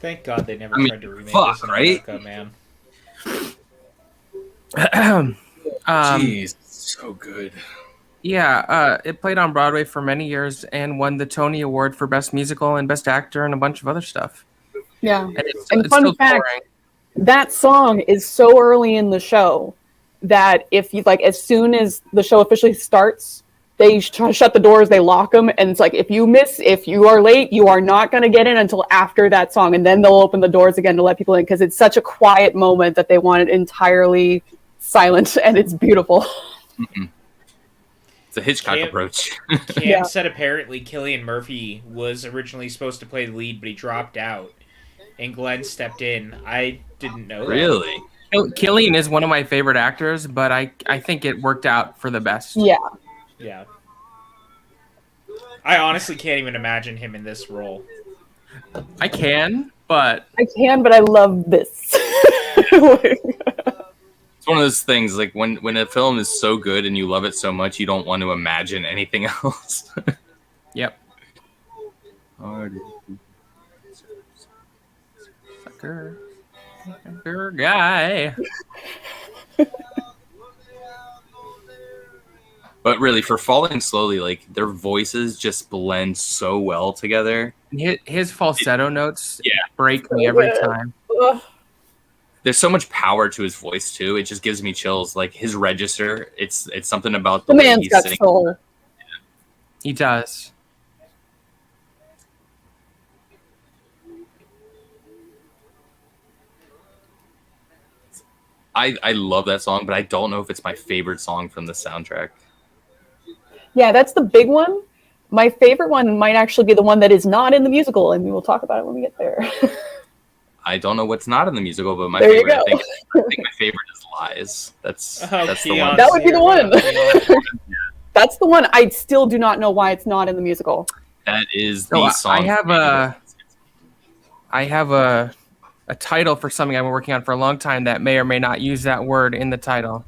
Speaker 1: Thank God they never
Speaker 3: I mean,
Speaker 1: tried to remake
Speaker 3: fuck,
Speaker 1: this in
Speaker 3: right?
Speaker 1: America, man.
Speaker 3: Jeez, so good.
Speaker 2: Yeah, it played on Broadway for many years and won the Tony Award for Best Musical and Best Actor and a bunch of other stuff.
Speaker 4: Yeah.
Speaker 2: And
Speaker 4: And
Speaker 2: it's
Speaker 4: fun
Speaker 2: still
Speaker 4: fact,
Speaker 2: touring.
Speaker 4: that song is so early in the show that if you like, as soon as the show officially starts, they shut the doors, they lock them, and it's like if you are late, you are not going to get in until after that song, and then they'll open the doors again to let people in because it's such a quiet moment that they want it entirely silent, and it's beautiful.
Speaker 3: Mm-mm. It's a Hitchcock
Speaker 1: Cam-
Speaker 3: approach.
Speaker 1: Cam
Speaker 4: Yeah.
Speaker 1: said apparently Cillian Murphy was originally supposed to play the lead, but he dropped out, and Glenn stepped in. I didn't know that.
Speaker 3: Really?
Speaker 2: Cillian is one of my favorite actors, but I think it worked out for the best.
Speaker 4: Yeah.
Speaker 1: Yeah. I honestly can't even imagine him in this role.
Speaker 2: I can, but
Speaker 4: I can, but I love this.
Speaker 3: It's one of those things like when a film is so good and you love it so much, you don't want to imagine anything else.
Speaker 2: yep. Sucker guy.
Speaker 3: But really, for Falling Slowly, like their voices just blend so well together.
Speaker 2: His falsetto notes
Speaker 3: Yeah.
Speaker 2: break me every time.
Speaker 4: Ugh.
Speaker 3: There's so much power to his voice too. It just gives me chills. Like his register, it's something about
Speaker 4: The
Speaker 3: the way
Speaker 4: man's
Speaker 3: he's
Speaker 4: got
Speaker 3: singing.
Speaker 4: soul.
Speaker 2: He does.
Speaker 3: I love that song, but I don't know if it's my favorite song from the soundtrack.
Speaker 4: Yeah, that's the big one. My favorite one might actually be the one that is not in the musical, and we will talk about it when we get there.
Speaker 3: I don't know what's not in the musical, but my
Speaker 4: There you
Speaker 3: favorite,
Speaker 4: go.
Speaker 3: I think my favorite is Lies. That's the one.
Speaker 4: That would be the one.
Speaker 1: Keon's
Speaker 4: That's the one. I still do not know why it's not in the musical.
Speaker 3: That is
Speaker 2: So
Speaker 3: the song.
Speaker 2: I have a title for something I've been working on for a long time that may or may not use that word in the title.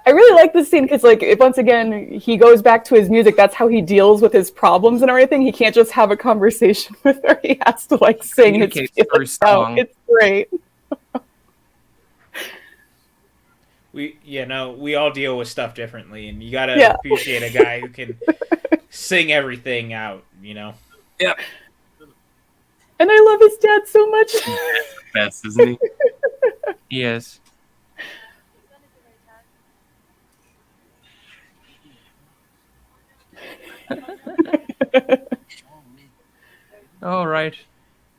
Speaker 4: I really like this scene because, like, once again, he goes back to his music. That's how he deals with his problems and everything. He can't just have a conversation with her. He has to, like, sing his
Speaker 2: Communicates
Speaker 4: feelings
Speaker 2: through
Speaker 4: out.
Speaker 2: song.
Speaker 4: It's great.
Speaker 1: we all deal with stuff differently, and you gotta
Speaker 4: Yeah.
Speaker 1: appreciate a guy who can sing everything out, you know?
Speaker 3: Yep.
Speaker 4: And I love his dad so much.
Speaker 3: Best, isn't he?
Speaker 2: He is. All right.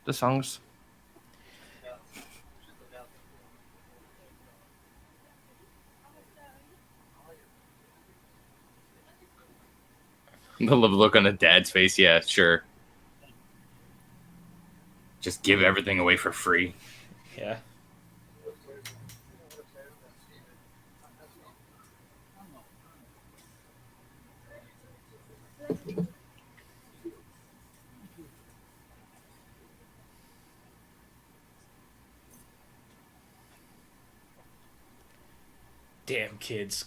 Speaker 2: The songs.
Speaker 3: The look on the dad's face. Yeah, sure. Just give everything away for free.
Speaker 1: Yeah. Damn kids.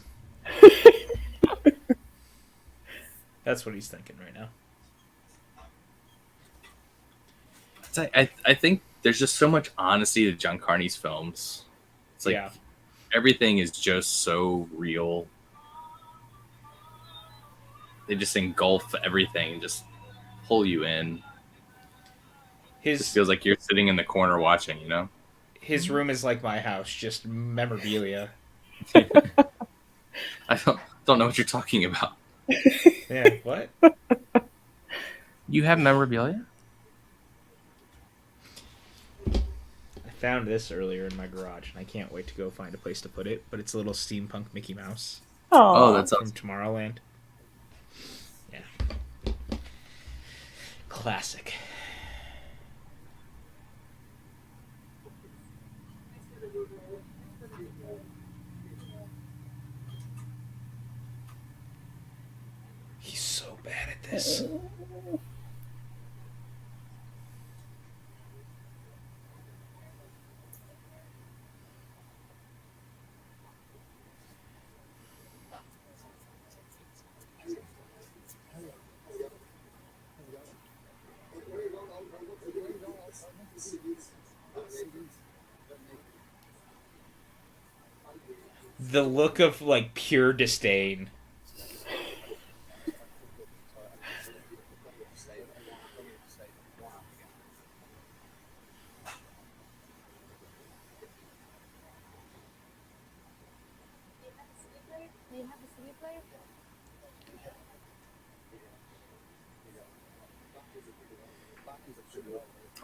Speaker 1: That's what he's thinking right now.
Speaker 3: I think there's just so much honesty to John Carney's films. It's like
Speaker 1: Yeah.
Speaker 3: everything is just so real. They just engulf everything and just pull you in. It just feels like you're sitting in the corner watching, you know?
Speaker 1: His room is like my house, just memorabilia.
Speaker 3: I don't know what you're talking about.
Speaker 1: Yeah, what?
Speaker 2: You have memorabilia?
Speaker 1: I found this earlier in my garage, and I can't wait to go find a place to put it, but it's a little steampunk Mickey Mouse
Speaker 3: Oh, that's
Speaker 1: from
Speaker 3: awesome.
Speaker 1: Tomorrowland. Yeah. Classic. He's so bad at this. the look of like pure disdain.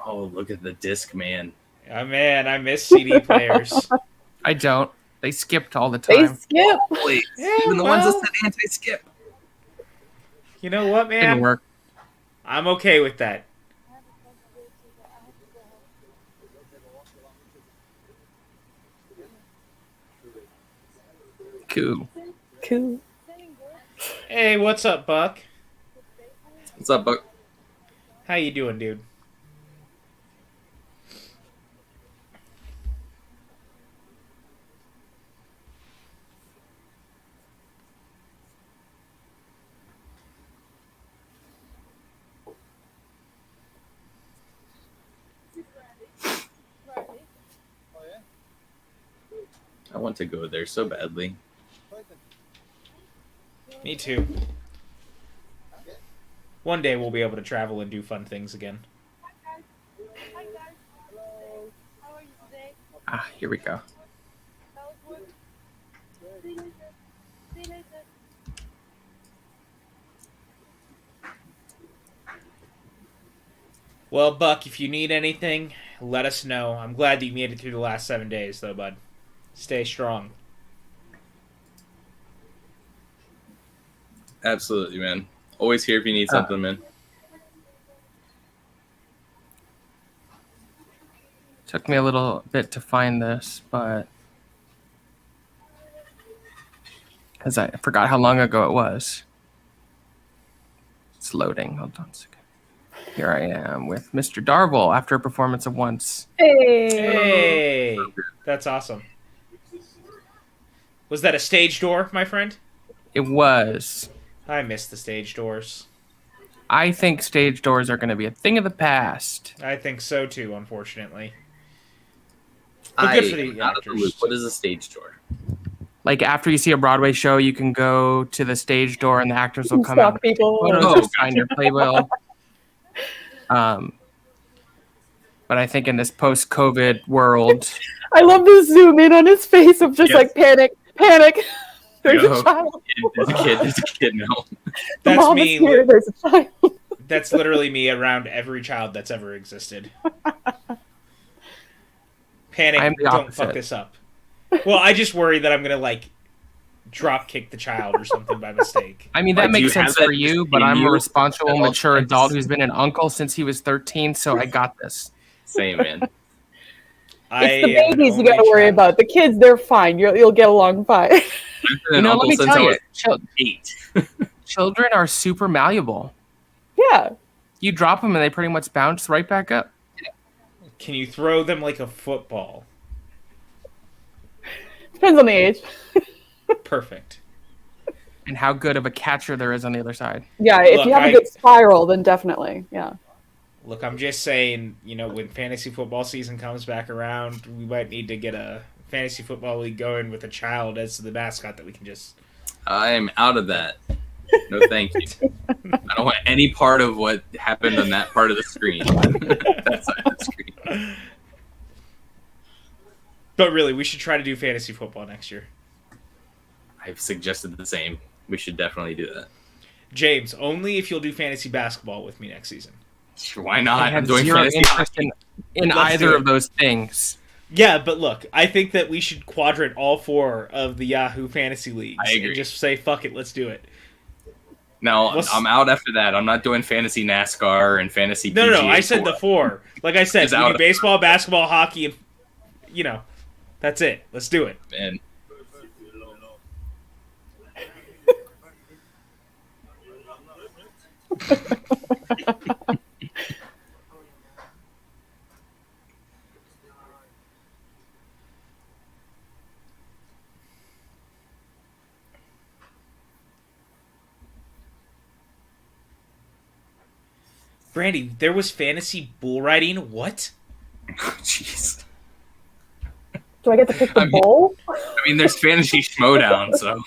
Speaker 3: Oh, look at the disc, man.
Speaker 1: Oh man, I miss CD players.
Speaker 2: I don't. They skipped all the
Speaker 4: They
Speaker 2: time.
Speaker 4: skip.
Speaker 3: Wait,
Speaker 1: Yeah,
Speaker 3: even the ones that
Speaker 1: well.
Speaker 3: said anti-skip.
Speaker 1: You know what,
Speaker 2: Didn't
Speaker 1: man?
Speaker 2: work.
Speaker 1: I'm okay with that.
Speaker 2: Cool.
Speaker 4: Cool.
Speaker 1: Hey, what's up, Buck?
Speaker 3: What's up, Buck?
Speaker 1: How you doing, dude?
Speaker 3: I want to go there so badly.
Speaker 1: Me too. One day we'll be able to travel and do fun things again.
Speaker 2: Ah, here we go.
Speaker 1: Well, Buck, if you need anything, let us know. I'm glad that you made it through the last 7 days, though, bud. Stay strong.
Speaker 3: Absolutely, man. Always here if you need something, man.
Speaker 2: Took me a little bit to find this, but because I forgot how long ago it was. It's loading. Hold on a second. Here I am with Mr. Darvel after a performance of once.
Speaker 4: Hey.
Speaker 1: Hey! That's awesome. Was that a stage door, my friend?
Speaker 2: It was.
Speaker 1: I miss the stage doors.
Speaker 2: I think stage doors are going to be a thing of the past.
Speaker 1: I think so, too, unfortunately. But good for the
Speaker 3: out of the
Speaker 1: actors.
Speaker 3: loop. What is a stage door?
Speaker 2: Like after you see a Broadway show, you can go to the stage door and the actors will come out
Speaker 4: Stalk people.
Speaker 2: photos or sign your playbill. But I think in this post-COVID world,
Speaker 4: I love the zoom in on his face of just
Speaker 3: Yes.
Speaker 4: like panic. There's
Speaker 3: Yo.
Speaker 4: a child.
Speaker 3: There's a kid now.
Speaker 4: The
Speaker 1: That's
Speaker 4: mom
Speaker 1: me.
Speaker 4: is here. There's a child.
Speaker 1: That's literally me around every child that's ever existed. Panic,
Speaker 2: I'm the
Speaker 1: don't
Speaker 2: opposite.
Speaker 1: fuck this up. Well, I just worry that I'm going to, like, drop kick the child or something by mistake.
Speaker 2: I mean, that
Speaker 3: Like, do
Speaker 2: makes
Speaker 3: you have
Speaker 2: sense
Speaker 3: that
Speaker 2: for you,
Speaker 3: just
Speaker 2: but
Speaker 3: in
Speaker 2: I'm a
Speaker 3: you
Speaker 2: responsible,
Speaker 3: at all
Speaker 2: mature
Speaker 3: times?
Speaker 2: adult who's been an uncle since he was 13, so I got this.
Speaker 3: Same, man.
Speaker 4: It's the
Speaker 1: am an
Speaker 4: babies you
Speaker 1: only
Speaker 4: got to worry
Speaker 1: child.
Speaker 4: about. The kids, they're fine. You'll get along fine.
Speaker 3: I've been
Speaker 2: You
Speaker 3: an
Speaker 2: know, let
Speaker 3: uncle
Speaker 2: me
Speaker 3: since
Speaker 2: tell
Speaker 3: I
Speaker 2: you,
Speaker 3: was 8.
Speaker 2: children are super malleable.
Speaker 4: Yeah.
Speaker 2: You drop them and they pretty much bounce right back up.
Speaker 1: Can you throw them like a football?
Speaker 4: Depends on the age.
Speaker 1: Perfect.
Speaker 2: And how good of a catcher there is on the other side.
Speaker 4: Yeah, if
Speaker 1: Look,
Speaker 4: you have a good spiral, then definitely. Yeah.
Speaker 1: Look, I'm just saying, you know, when fantasy football season comes back around, we might need to get a fantasy football league going with a child as the mascot that we can just...
Speaker 3: I am out of that. No, thank you. I don't want any part of what happened on that part of the screen. That side of the screen.
Speaker 1: But really, we should try to do fantasy football next year.
Speaker 3: I've suggested the same. We should definitely do that.
Speaker 1: James, only if you'll do fantasy basketball with me next season.
Speaker 3: Why
Speaker 2: I
Speaker 3: not? I'm
Speaker 2: have
Speaker 3: doing
Speaker 2: zero
Speaker 3: fantasy.
Speaker 2: interest in
Speaker 1: Let's
Speaker 2: either
Speaker 1: do it.
Speaker 2: of those things.
Speaker 1: Yeah, but look, I think that we should quadrant all 4 of the Yahoo fantasy leagues.
Speaker 3: I agree.
Speaker 1: And just say, fuck it, let's do it.
Speaker 3: No,
Speaker 1: What's-
Speaker 3: I'm out after that. I'm not doing fantasy NASCAR and fantasy.
Speaker 1: No,
Speaker 3: PGA
Speaker 1: I said the
Speaker 3: Tour.
Speaker 1: 4. Like I said,
Speaker 3: It's
Speaker 1: we
Speaker 3: out
Speaker 1: do
Speaker 3: of-
Speaker 1: baseball, basketball, hockey, and, you know, that's it. Let's do it.
Speaker 3: Man.
Speaker 1: Brandy, there was fantasy bull riding? What?
Speaker 3: Jeez.
Speaker 4: Do I get to pick the
Speaker 3: I mean-
Speaker 4: bowl?
Speaker 3: I I mean, there's fantasy schmodown, so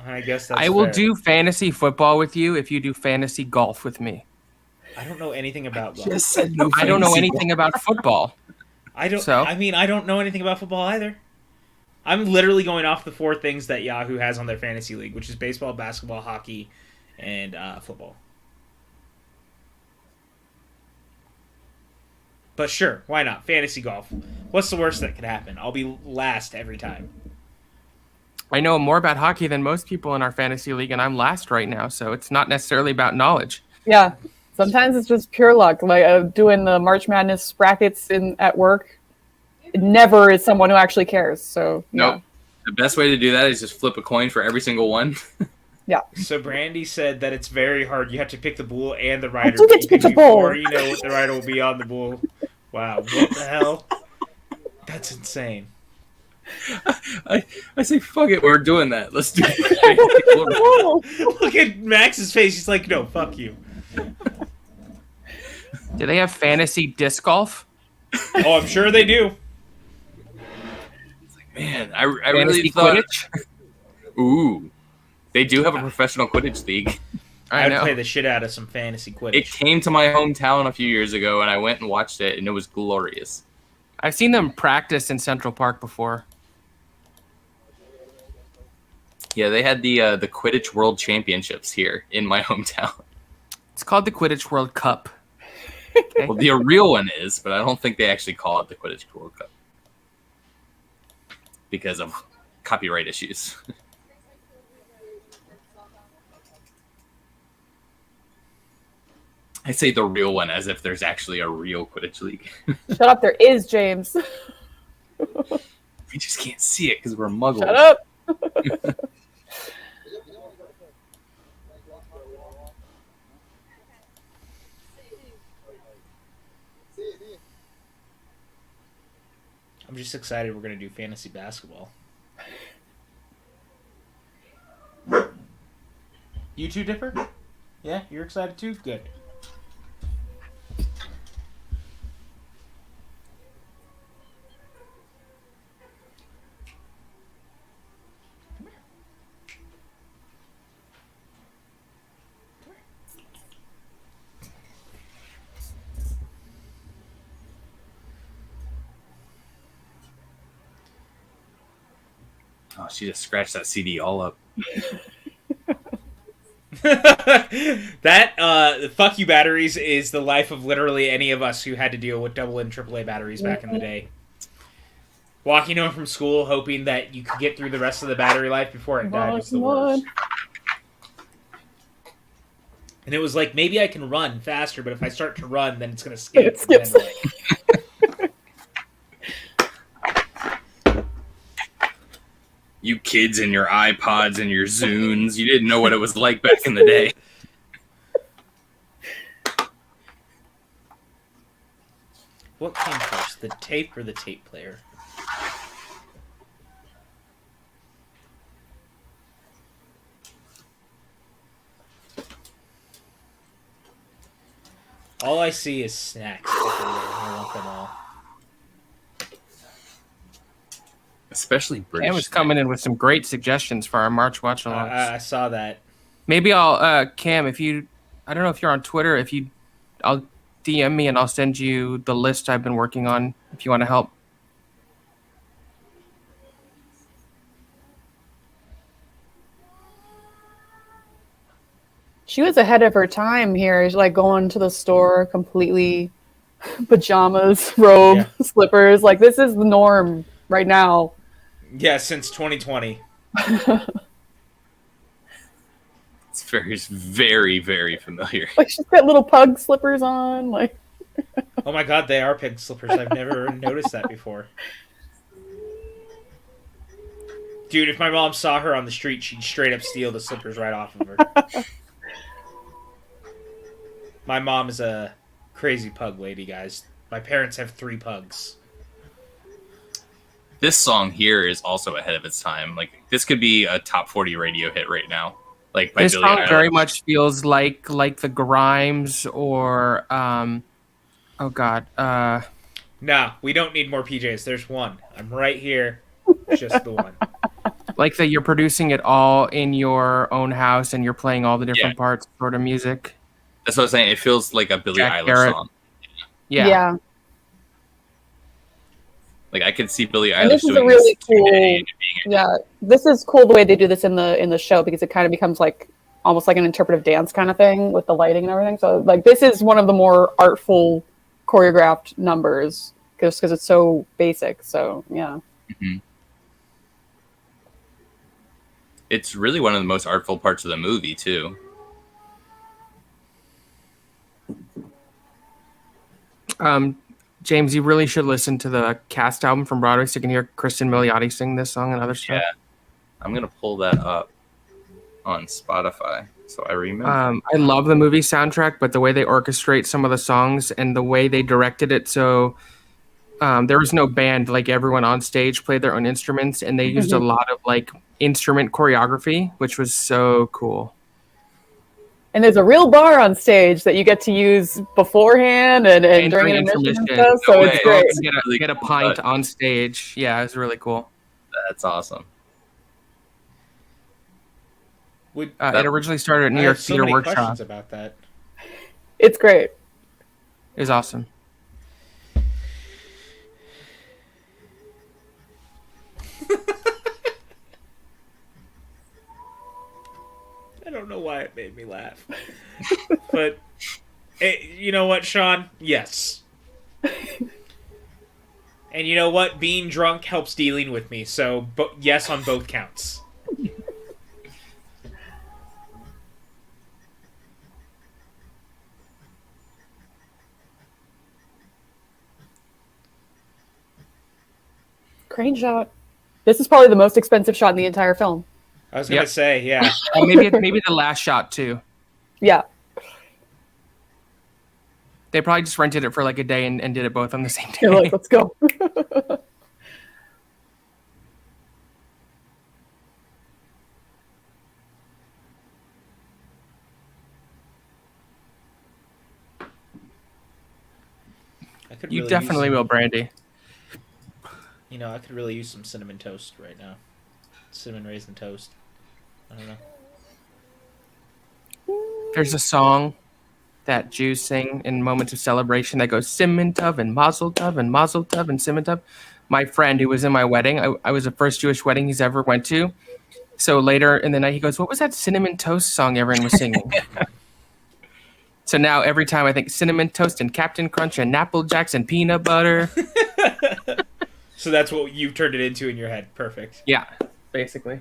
Speaker 1: I guess that's
Speaker 2: I will
Speaker 1: fair.
Speaker 2: do fantasy football with you if you do fantasy golf with me.
Speaker 1: I don't know anything about golf.
Speaker 3: just said no.
Speaker 2: I don't know
Speaker 3: fantasy
Speaker 2: anything about football.
Speaker 1: I don't.
Speaker 2: So?
Speaker 1: I mean, I don't know anything about football either. I'm literally going off the 4 things that Yahoo has on their fantasy league, which is baseball, basketball, hockey, and football. But sure, why not? Fantasy golf. What's the worst that could happen? I'll be last every time.
Speaker 2: I know more about hockey than most people in our fantasy league, and I'm last right now, so it's not necessarily about knowledge.
Speaker 4: Yeah. Sometimes it's just pure luck. Like doing the March Madness brackets at work. It never is someone who actually cares. So
Speaker 3: Nope. The best way to do that is just flip a coin for every single one.
Speaker 4: Yeah.
Speaker 1: So Brandy said that it's very hard. You have to pick the bull and the rider.
Speaker 4: do get to pick the bull.
Speaker 1: Before you know what the rider will be on the bull. Wow, what the hell? That's insane.
Speaker 3: I say, fuck it, we're doing that. Let's do it.
Speaker 1: Look at Max's face. He's like, no, fuck you.
Speaker 2: Do they have fantasy disc golf?
Speaker 1: Oh, I'm sure they do.
Speaker 3: Man, I really
Speaker 2: Fantasy
Speaker 3: thought.
Speaker 2: Quidditch?
Speaker 3: Ooh, they do have a professional Quidditch league.
Speaker 2: I
Speaker 1: I'd
Speaker 2: know.
Speaker 1: play the shit out of some fantasy
Speaker 3: It
Speaker 1: Quidditch.
Speaker 3: came to my hometown a few years ago, and I went and watched it, and it was glorious.
Speaker 2: I've seen them practice in Central Park before.
Speaker 3: Yeah, they had the Quidditch World Championships here in my hometown.
Speaker 2: It's called the Quidditch World Cup. Okay.
Speaker 3: Well, the real one is, but I don't think they actually call it the Quidditch World Cup because of copyright issues. I say the real one as if there's actually a real Quidditch league.
Speaker 4: Shut up. There is, James.
Speaker 3: We just can't see it because we're muggles.
Speaker 4: Shut up.
Speaker 1: I'm just excited we're going to do fantasy basketball. You too, Dipper? Yeah, you're excited too? Good.
Speaker 3: Oh, she just scratched that CD all up.
Speaker 1: That fuck you batteries is the life of literally any of us who had to deal with AA and AAA batteries back in the day. Walking home from school hoping that you could get through the rest of the battery life before it died was the worst. And it was like, maybe I can run faster, but if I start to run, then it's going to skip.
Speaker 4: It skips.
Speaker 1: And then,
Speaker 3: You kids and your iPods and your Zunes, you didn't know what it was like back in the day.
Speaker 1: what came first, the tape or the tape player? All I see is snacks everywhere. I want them all.
Speaker 3: Especially British.
Speaker 2: Cam was coming in with some great suggestions for our March watch-alongs.
Speaker 1: I saw that.
Speaker 2: Maybe I'll, Cam, if you, I don't know if you're on Twitter, I'll DM me and I'll send you the list I've been working on if you want to help.
Speaker 4: She was ahead of her time here. She's like going to the store completely pajamas, robe, slippers. Like this is the norm right now.
Speaker 1: Yeah, since 2020.
Speaker 3: It's very, very familiar.
Speaker 4: Like she's got little pug slippers on. Like,
Speaker 1: Oh my god, they are pig slippers. I've never noticed that before. Dude, if my mom saw her on the street, she'd straight up steal the slippers right off of her. My mom is a crazy pug lady, guys. My parents have 3 pugs.
Speaker 3: This song here is also ahead of its time. Like this could be a top 40 radio hit right now. Like by
Speaker 2: This
Speaker 3: Billie
Speaker 2: song
Speaker 3: Eilish.
Speaker 2: very much feels like the Grimes or oh god,
Speaker 1: Nah, we don't need more PJs. There's one. I'm right here. Just the one.
Speaker 2: Like that you're producing it all in your own house and you're playing all the different parts sort of music.
Speaker 3: That's what I was saying. It feels like a Billie
Speaker 2: Jack
Speaker 3: Eilish
Speaker 2: Garrett.
Speaker 3: song.
Speaker 2: Yeah.
Speaker 3: Like I could see Billie
Speaker 4: And
Speaker 3: Eilish
Speaker 4: this is a
Speaker 3: doing
Speaker 4: really
Speaker 3: this
Speaker 4: cool.
Speaker 3: today and being
Speaker 4: Yeah, this is cool the way they do this in the show, because it kind of becomes like almost like an interpretive dance kind of thing with the lighting and everything. So like this is one of the more artful choreographed numbers just because it's so basic. So yeah.
Speaker 3: Mhm. It's really one of the most artful parts of the movie too.
Speaker 2: James, you really should listen to the cast album from Broadway so you can hear Kristen Milioti sing this song and other stuff.
Speaker 3: Yeah. I'm gonna pull that up on Spotify so I remember.
Speaker 2: I love the movie soundtrack, but the way they orchestrate some of the songs and the way they directed it, so there was no band. Like everyone on stage played their own instruments, and they used a lot of like instrument choreography, which was so cool.
Speaker 4: And there's a real bar on stage that you get to use beforehand and during intermission and stuff. So it's great.
Speaker 2: Get a pint on stage. Yeah, it's really cool.
Speaker 3: That's awesome.
Speaker 1: Would,
Speaker 2: it originally started at New
Speaker 1: I
Speaker 2: York
Speaker 1: have so
Speaker 2: Theater
Speaker 1: many
Speaker 2: Workshop.
Speaker 1: questions about that.
Speaker 4: It's great.
Speaker 2: It was awesome.
Speaker 1: I don't know why it made me laugh. But, you know what, Sean? Yes. And you know what? Being drunk helps dealing with me, so yes on both counts.
Speaker 4: Crane shot. This is probably the most expensive shot in the entire film.
Speaker 1: I was gonna say, yeah.
Speaker 2: Maybe the last shot too.
Speaker 4: Yeah.
Speaker 2: They probably just rented it for like a day and did it both on the same day.
Speaker 4: They're like, let's go.
Speaker 2: You definitely will, Brandy.
Speaker 1: You know, I could really use some cinnamon toast right now. Cinnamon raisin toast. I don't know.
Speaker 2: There's a song that Jews sing in moments of celebration that goes Simon Tov and Mazel Tov and Mazel Tov and Simon Tov. My friend who was in my wedding, I was the first Jewish wedding he's ever went to. So later in the night, he goes, "What was that cinnamon toast song everyone was singing?" So now every time I think cinnamon toast and Captain Crunch and Apple Jacks and peanut butter.
Speaker 1: So that's what you've turned it into in your head. Perfect.
Speaker 2: Yeah, basically.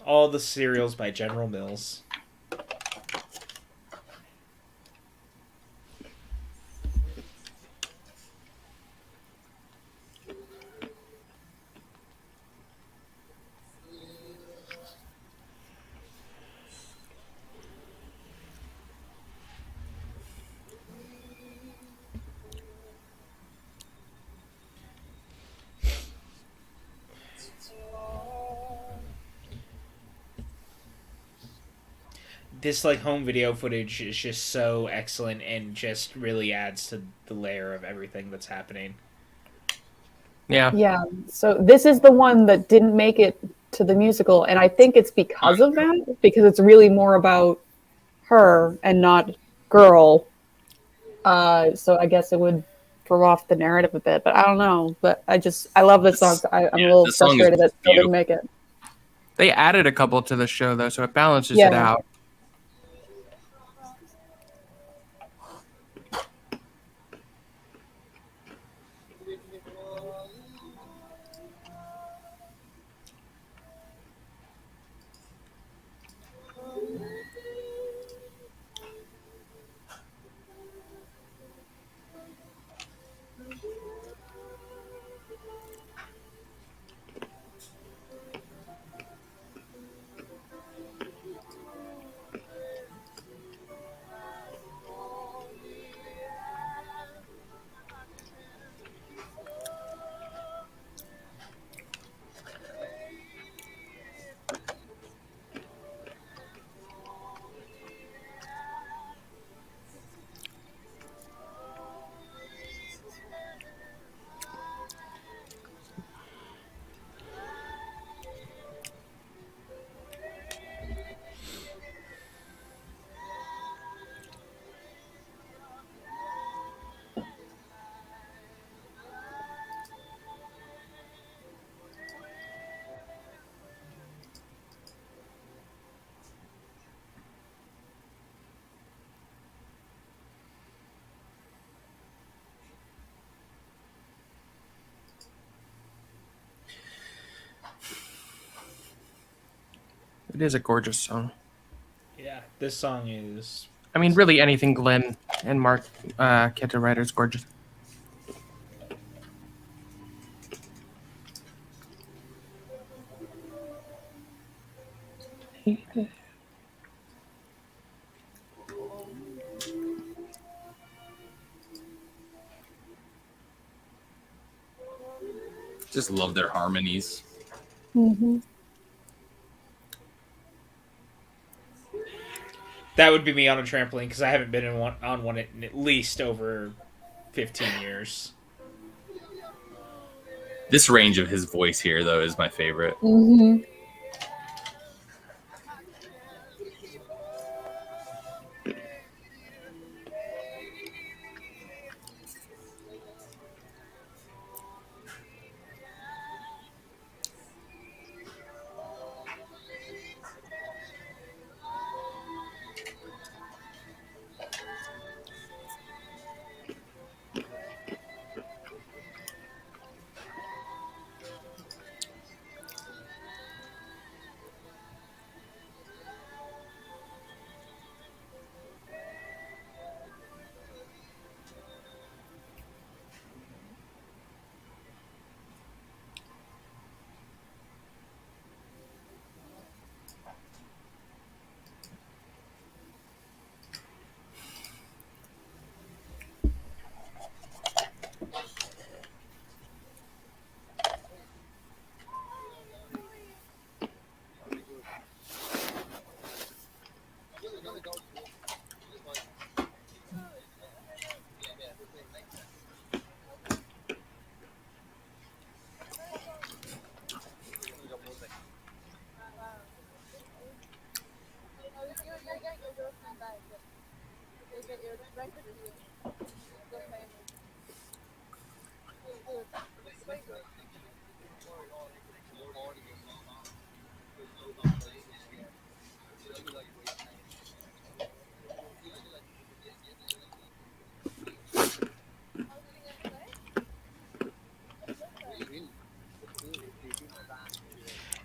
Speaker 1: All the cereals by General Mills. This like home video footage is just so excellent and just really adds to the layer of everything that's happening.
Speaker 2: Yeah.
Speaker 4: Yeah. So this is the one that didn't make it to the musical, and I think it's because of that, because it's really more about her and not girl. So I guess it would throw off the narrative a bit, but I don't know. But I love this song. So I'm a little frustrated that it didn't make it.
Speaker 2: They added a couple to the show though, so it balances it out. It is a gorgeous song.
Speaker 1: Yeah, this song is.
Speaker 2: I mean, really anything Glenn and Mark Kenta writer is gorgeous.
Speaker 3: Just love their harmonies.
Speaker 4: Mm-hmm.
Speaker 1: That would be me on a trampoline because I haven't been on one in at least over 15 years.
Speaker 3: This range of his voice here, though, is my favorite.
Speaker 4: Mm-hmm.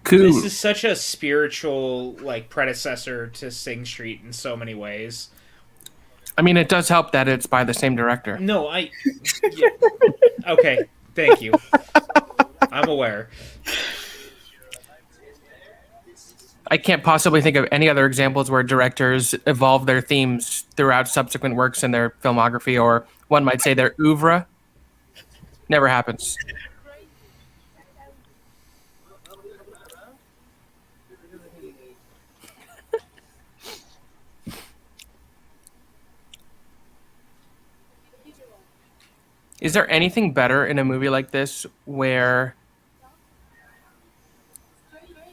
Speaker 2: Cool.
Speaker 1: This is such a spiritual like predecessor to Sing Street in so many ways.
Speaker 2: I mean, it does help that it's by the same director.
Speaker 1: No, yeah. Okay, thank you. I'm aware.
Speaker 2: I can't possibly think of any other examples where directors evolve their themes throughout subsequent works in their filmography, or one might say their oeuvre. Never happens. Is there anything better in a movie like this where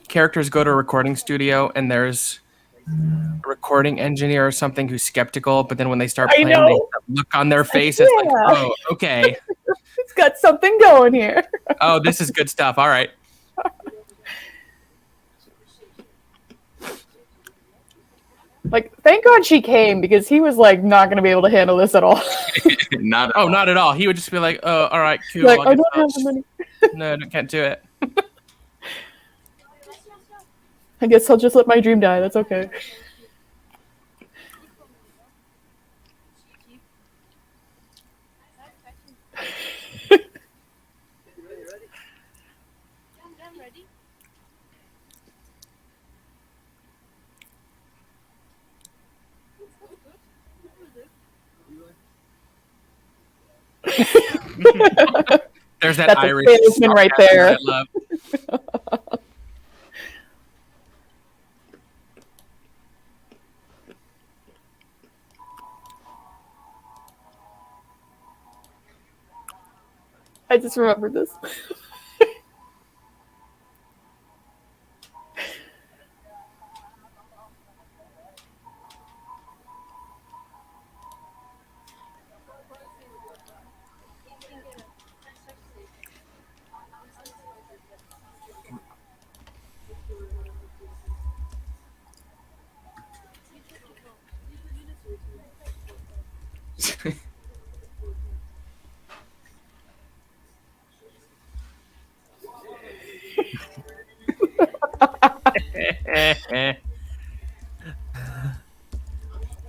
Speaker 2: characters go to a recording studio and there's a recording engineer or something who's skeptical, but then when they start playing, they look on their face, it's like, oh, okay.
Speaker 4: It's got something going here.
Speaker 2: Oh, this is good stuff. All right.
Speaker 4: Like, thank God she came, because he was like not going to be able to handle this at all.
Speaker 3: Not
Speaker 4: Like, I don't have the money.
Speaker 2: No, I can't do it.
Speaker 4: I guess I'll just let my dream die. That's okay.
Speaker 2: There's that
Speaker 4: That's
Speaker 2: Irish
Speaker 4: a salesman right there.
Speaker 2: I love.
Speaker 4: I just remembered this.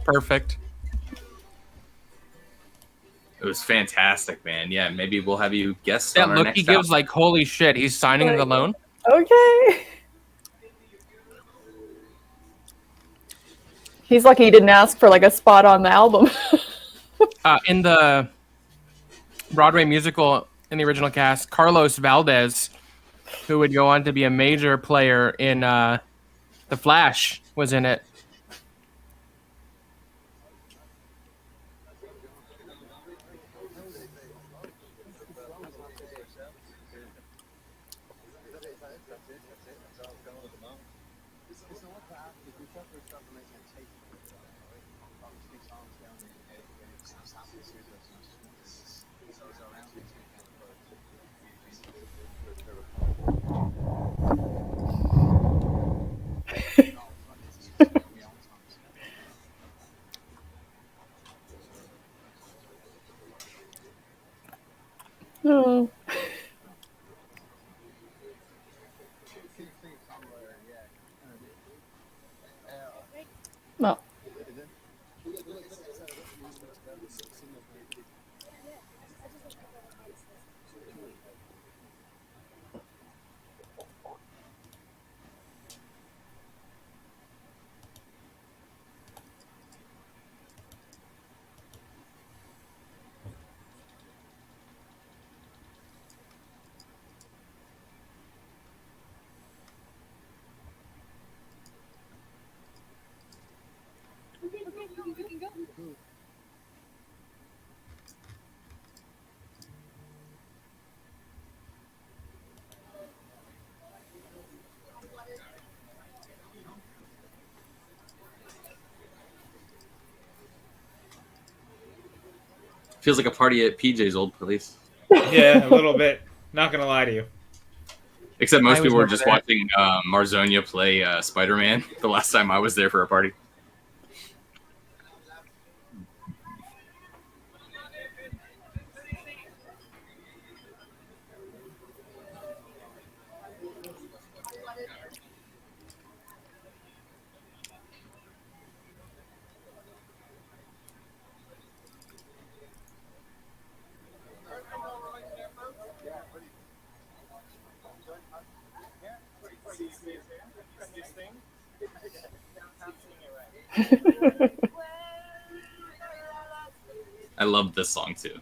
Speaker 2: Perfect.
Speaker 3: It was fantastic, man. Yeah, maybe we'll have you guest
Speaker 2: That
Speaker 3: on our
Speaker 2: look
Speaker 3: next
Speaker 2: he gives,
Speaker 3: album.
Speaker 2: like, holy shit, he's signing the loan.
Speaker 4: Okay. He's lucky he didn't ask for like a spot on the album.
Speaker 2: In the Broadway musical, in the original cast, Carlos Valdez, who would go on to be a major player in The Flash, was in it.
Speaker 4: Oh. Well,
Speaker 3: Feels like a party at PJ's old place.
Speaker 1: Yeah, a little bit. Not gonna lie to you.
Speaker 3: Except
Speaker 2: I
Speaker 3: most
Speaker 2: was
Speaker 3: people were
Speaker 2: never
Speaker 3: just
Speaker 2: there.
Speaker 3: watching Marzonia play Spider-Man the last time I was there for a party. I love this song too.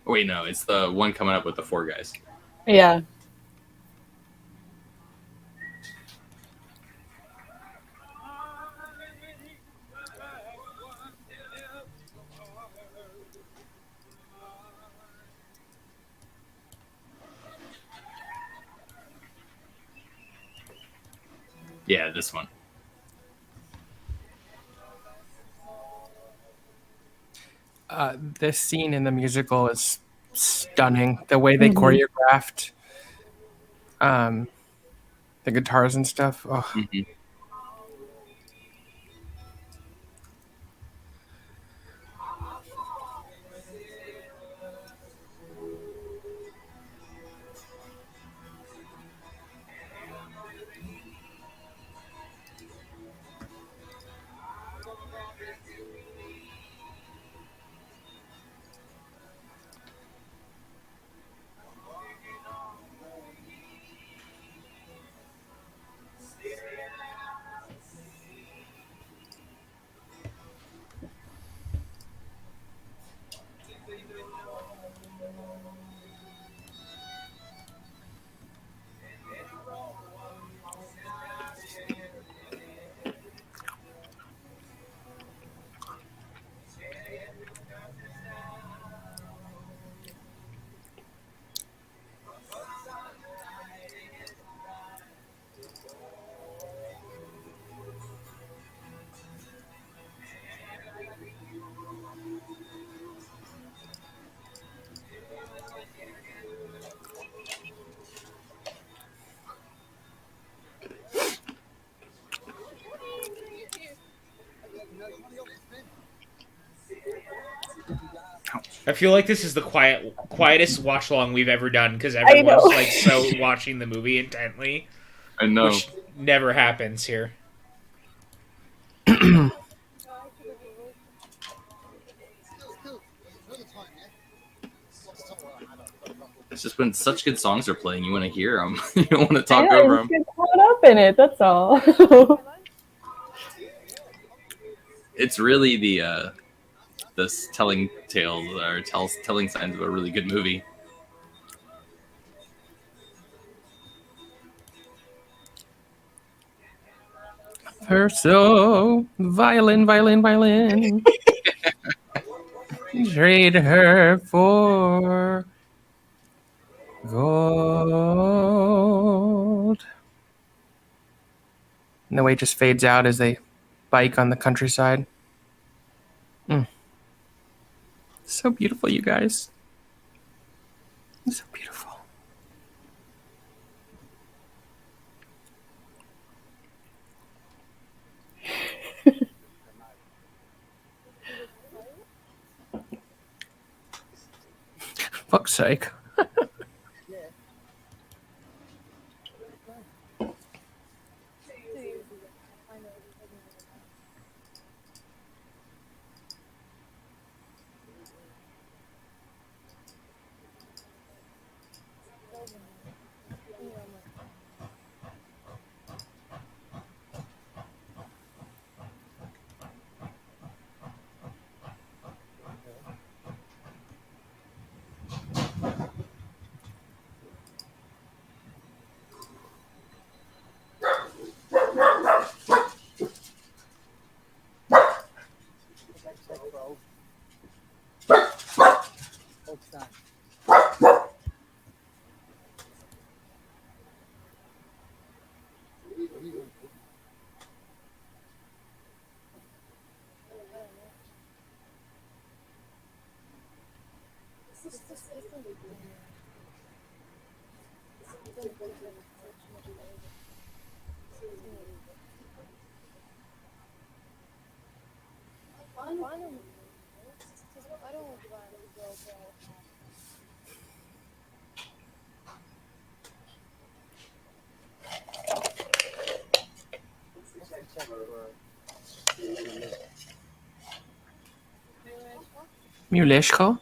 Speaker 3: Oh, wait, no, it's the one coming up with the four guys.
Speaker 4: yeah.
Speaker 3: Yeah, this one.
Speaker 2: This scene in the musical is stunning. The way they
Speaker 4: Mhm.
Speaker 2: choreographed the guitars and stuff. Oh.
Speaker 3: Mhm.
Speaker 1: I feel like this is the quietest watch along we've ever done because
Speaker 4: know.
Speaker 1: everyone's like so watching the movie intently,
Speaker 3: I know.
Speaker 1: which never happens here.
Speaker 3: It's just when such good songs are playing, you want to hear them. You don't want to
Speaker 4: I
Speaker 3: talk
Speaker 4: know,
Speaker 3: over
Speaker 4: just
Speaker 3: them.
Speaker 4: get caught up in it. That's all.
Speaker 3: It's really the telling tales or telling signs of a really good movie.
Speaker 2: Perso, violin, violin, violin. Trade her for gold. And the way it just fades out as they bike on the countryside. So beautiful, you guys. So beautiful. Fuck's sake. Muleshko?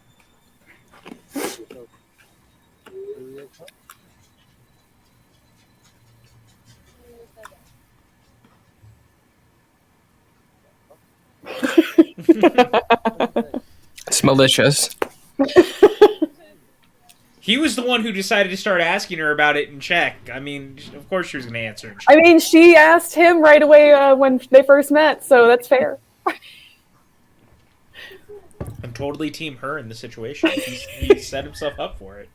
Speaker 2: It's malicious.
Speaker 1: He was the one who decided to start asking her about it in Czech. I mean, of course she was going to answer in Czech.
Speaker 4: I mean, she asked him right away when they first met, so that's fair.
Speaker 1: I'm totally team her in this situation. He set himself up for it.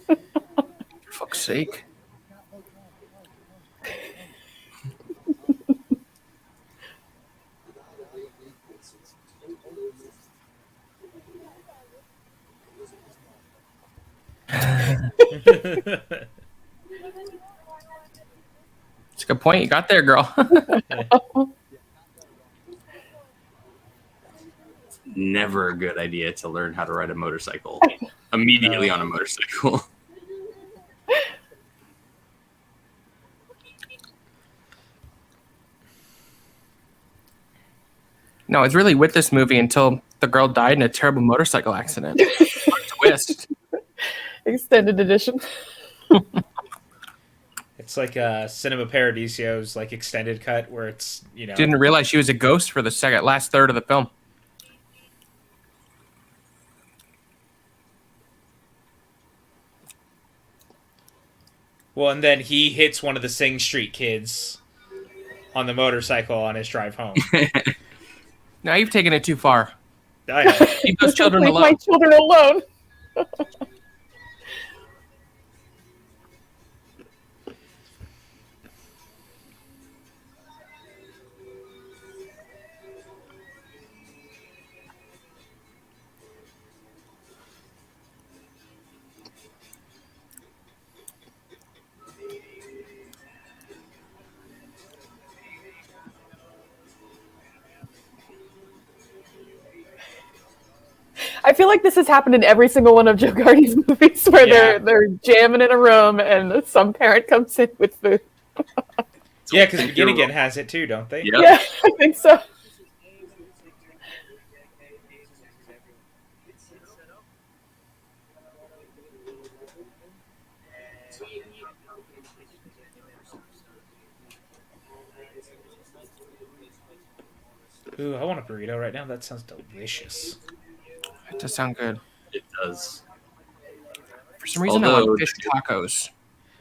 Speaker 2: For fuck's sake. It's a good point. You got there, girl.
Speaker 3: Never a good idea to learn how to ride a motorcycle immediately on a motorcycle.
Speaker 2: No, it's really with this movie until the girl died in a terrible motorcycle accident. What a twist.
Speaker 4: Extended edition.
Speaker 1: It's like Cinema Paradiso's like extended cut where it's, you know.
Speaker 2: Didn't realize she was a ghost for the last third of the film.
Speaker 1: Well, and then he hits one of the Sing Street kids on the motorcycle on his drive home.
Speaker 2: Now you've taken it too far.
Speaker 1: I know.
Speaker 2: Leave those children
Speaker 4: Leave
Speaker 2: alone.
Speaker 4: my children alone. I feel like this has happened in every single one of Joe Gardy's movies where
Speaker 1: Yeah.
Speaker 4: they're jamming in a room and some parent comes in with food.
Speaker 1: Yeah, because Begin Again has it too, don't they?
Speaker 3: Yep.
Speaker 4: Yeah, I think so.
Speaker 1: Ooh, I want a burrito right now. That sounds delicious.
Speaker 2: It does sound good.
Speaker 3: It does.
Speaker 2: For some reason, I
Speaker 3: Although-
Speaker 2: want fish tacos.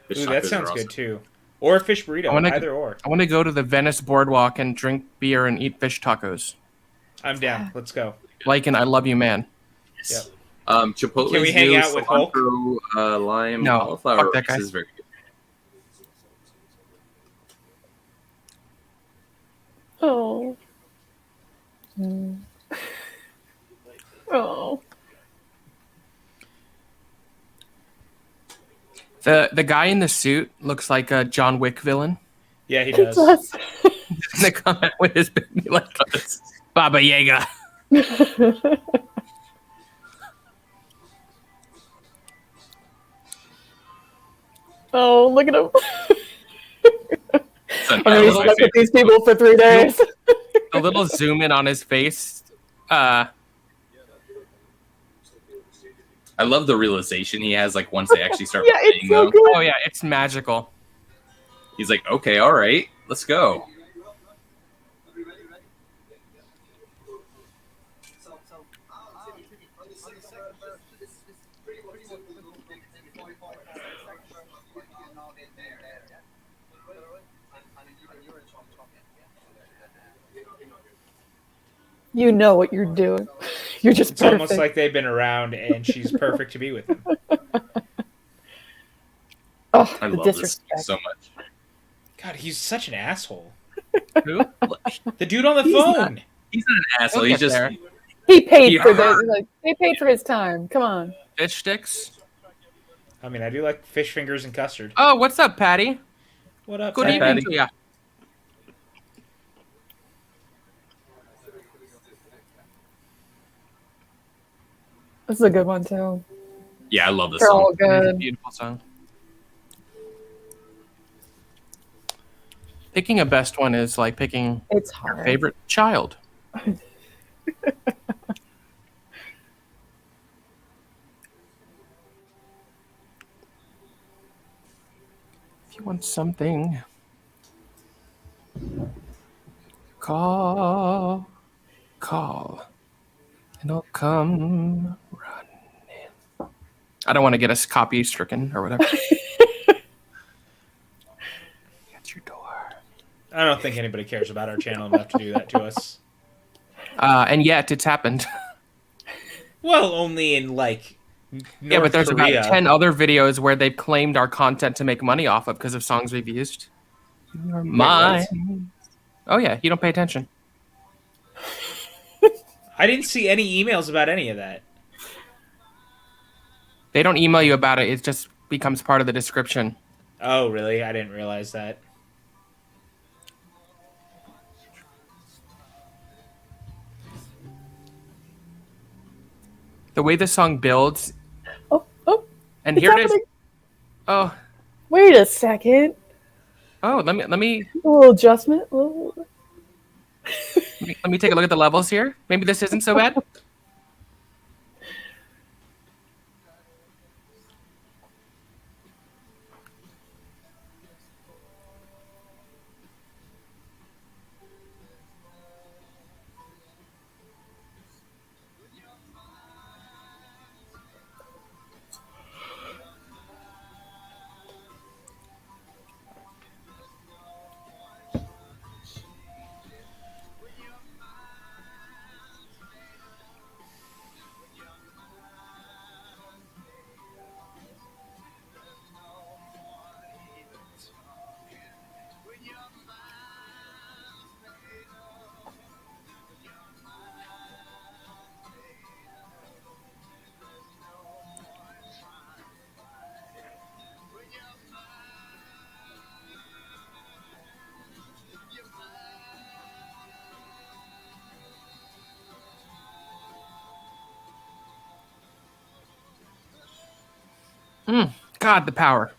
Speaker 3: Fish
Speaker 1: Ooh, that
Speaker 3: tacos
Speaker 1: sounds
Speaker 3: are
Speaker 1: good
Speaker 3: awesome.
Speaker 1: too. Or a fish burrito,
Speaker 2: I wanna-
Speaker 1: either or.
Speaker 2: I want to go to the Venice Boardwalk and drink beer and eat fish tacos.
Speaker 1: I'm down. Let's go.
Speaker 2: Like in I Love You Man.
Speaker 1: Yep.
Speaker 3: Chipotle's
Speaker 1: Can we hang
Speaker 3: new
Speaker 1: out with Hulk?
Speaker 3: cilantro, lime
Speaker 2: No,
Speaker 3: cauliflower
Speaker 2: fuck that
Speaker 3: rice
Speaker 2: guy.
Speaker 3: is very good.
Speaker 4: Oh. Oh.
Speaker 2: The guy in the suit looks like a John Wick villain.
Speaker 1: Yeah, he
Speaker 4: It
Speaker 1: does.
Speaker 4: does.
Speaker 2: They come out with his baby like Baba Yaga.
Speaker 4: Oh, look at him. I'm gonna be
Speaker 3: That's my
Speaker 4: stuck with
Speaker 3: favorite.
Speaker 4: these people for 3 days.
Speaker 2: A little zoom in on his face.
Speaker 3: I love the realization he has, like, once they actually start
Speaker 4: Yeah, it's
Speaker 3: playing,
Speaker 4: so
Speaker 3: though.
Speaker 4: good.
Speaker 2: Oh yeah, it's magical.
Speaker 3: He's like, okay, all right, let's go.
Speaker 4: You know what you're doing. You're just
Speaker 1: It's
Speaker 4: perfect.
Speaker 1: almost like they've been around and she's perfect to be with him.
Speaker 4: Oh,
Speaker 3: I
Speaker 4: the
Speaker 3: love this
Speaker 4: disrespect.
Speaker 3: so much.
Speaker 1: God, he's such an asshole.
Speaker 2: Who?
Speaker 1: The dude on the
Speaker 3: He's
Speaker 1: phone.
Speaker 3: He's not an asshole.
Speaker 2: We'll
Speaker 3: He's
Speaker 2: get
Speaker 3: just
Speaker 2: there.
Speaker 4: He paid
Speaker 3: He
Speaker 4: for
Speaker 3: hurt.
Speaker 4: this. Like, they paid for his time. Come on.
Speaker 2: Fish sticks.
Speaker 1: I mean, I do like fish fingers and custard.
Speaker 2: Oh, what's up, Patty?
Speaker 1: What up,
Speaker 2: Good
Speaker 3: Hey,
Speaker 1: Pat?
Speaker 2: evening
Speaker 3: Patty.
Speaker 2: to ya.
Speaker 4: This is a good one too.
Speaker 3: yeah. I love this
Speaker 4: They're all
Speaker 3: song.
Speaker 2: It is a
Speaker 4: good.
Speaker 2: beautiful song. Picking a best one is like picking
Speaker 4: It's
Speaker 2: your
Speaker 4: hard.
Speaker 2: favorite child. If you want something, call, and I'll come running. I don't want to get us copy stricken or whatever. At your door.
Speaker 1: I don't think anybody cares about our channel enough to do that to us.
Speaker 2: And yet it's happened.
Speaker 1: Well, only in like North
Speaker 2: Yeah, but there's
Speaker 1: Korea.
Speaker 2: about 10 other videos where they've claimed our content to make money off of because of songs we've used. You're mine. Oh, yeah, you don't pay attention.
Speaker 1: I didn't see any emails about any of that.
Speaker 2: They don't email you about it, it just becomes part of the description.
Speaker 1: Oh, really? I didn't realize that.
Speaker 2: The way the song builds,
Speaker 4: Oh,
Speaker 2: and
Speaker 4: it's
Speaker 2: here it is.
Speaker 4: happening.
Speaker 2: Oh,
Speaker 4: Wait a second.
Speaker 2: let me
Speaker 4: A little adjustment. A little-
Speaker 2: let me take a look at the levels here. Maybe this isn't so bad. God, the power.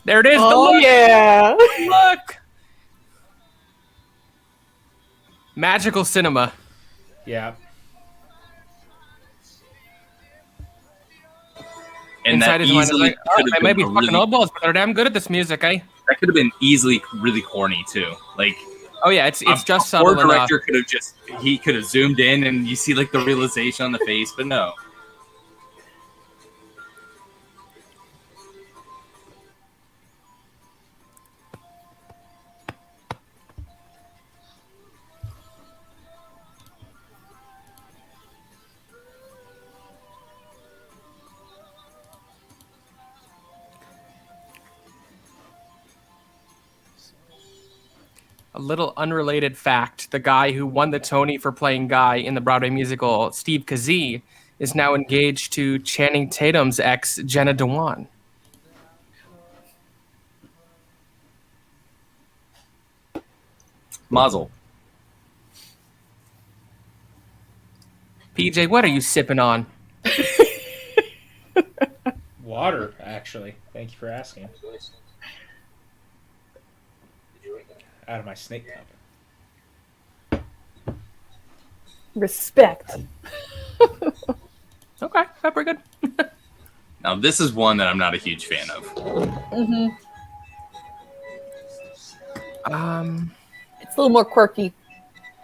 Speaker 2: There it is.
Speaker 4: Oh,
Speaker 2: the look.
Speaker 4: yeah.
Speaker 2: Look. Magical cinema.
Speaker 1: Yeah.
Speaker 3: And
Speaker 2: Inside
Speaker 3: that
Speaker 2: his mind is
Speaker 3: easily
Speaker 2: like, oh,
Speaker 3: could
Speaker 2: they
Speaker 3: have
Speaker 2: may
Speaker 3: been
Speaker 2: be
Speaker 3: a
Speaker 2: fucking
Speaker 3: really,
Speaker 2: old balls, but they're damn good at this music, eh?
Speaker 3: that could have been easily really corny too. Like
Speaker 2: Oh yeah, it's just
Speaker 3: a
Speaker 2: subtle
Speaker 3: poor
Speaker 2: enough.
Speaker 3: director could have zoomed in and you see like the realization on the face, but no.
Speaker 2: A little unrelated fact: the guy who won the Tony for playing Guy in the Broadway musical, Steve Kazee, is now engaged to Channing Tatum's ex, Jenna Dewan.
Speaker 3: Mazel.
Speaker 2: PJ, what are you sipping on?
Speaker 1: Water, actually. Thank you for asking. Out of my snake cup.
Speaker 4: Respect.
Speaker 2: Okay, pretty good.
Speaker 3: Now this is one that I'm not a huge fan of.
Speaker 4: It's a little more quirky.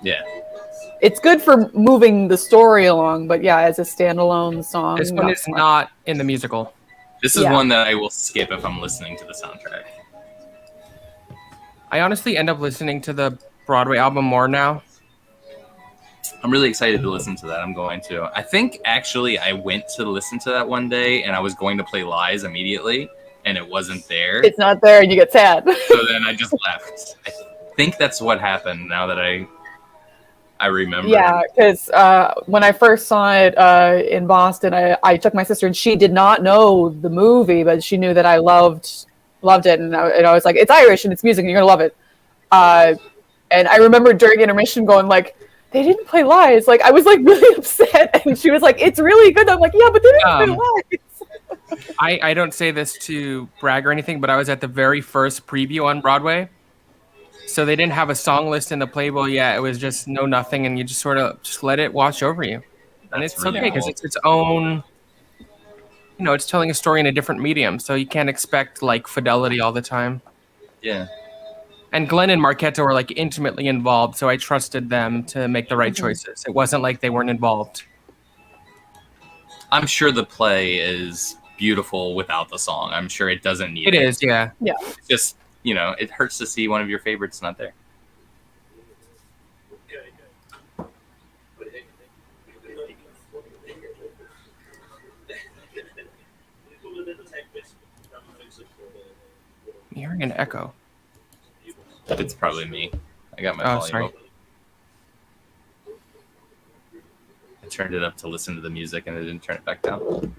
Speaker 3: Yeah.
Speaker 4: It's good for moving the story along, but yeah, as a standalone song.
Speaker 2: This one is not in the musical.
Speaker 3: This is
Speaker 4: Yeah.
Speaker 3: one that I will skip if I'm listening to the soundtrack.
Speaker 2: I honestly end up listening to the Broadway album more now.
Speaker 3: I'm really excited to listen to that. I'm going to. I think actually I went to listen to that one day and I was going to play Lies immediately and it wasn't there.
Speaker 4: It's not there and you get sad.
Speaker 3: So then I just left. I think that's what happened now that I remember.
Speaker 4: Yeah, because when I first saw it in Boston, I took my sister and she did not know the movie, but she knew that I loved it. And I was like, it's Irish and it's music and you're going to love it. And I remember during intermission going like, they didn't play Lies. Like, I was like really upset. And she was like, it's really good. I'm like, yeah, but they didn't play Lies.
Speaker 2: I don't say this to brag or anything, but I was at the very first preview on Broadway. So they didn't have a song list in the Playboy yet. It was just no nothing, and you just sort of just let it wash over you. And
Speaker 3: That's
Speaker 2: it's
Speaker 3: really
Speaker 2: okay because
Speaker 3: cool.
Speaker 2: it's its own, it's telling a story in a different medium. So you can't expect like fidelity all the time.
Speaker 3: Yeah.
Speaker 2: And Glenn and Marquetta were like intimately involved, so I trusted them to make the right choices. It wasn't like they weren't involved.
Speaker 3: I'm sure the play is beautiful without the song. I'm sure it doesn't need
Speaker 2: It is, yeah.
Speaker 4: Yeah.
Speaker 3: It's just, it hurts to see one of your favorites not there.
Speaker 2: I'm hearing an echo.
Speaker 3: It's probably me. I got my
Speaker 2: Oh,
Speaker 3: volume
Speaker 2: sorry.
Speaker 3: up. I turned it up to listen to the music and I didn't turn it back down.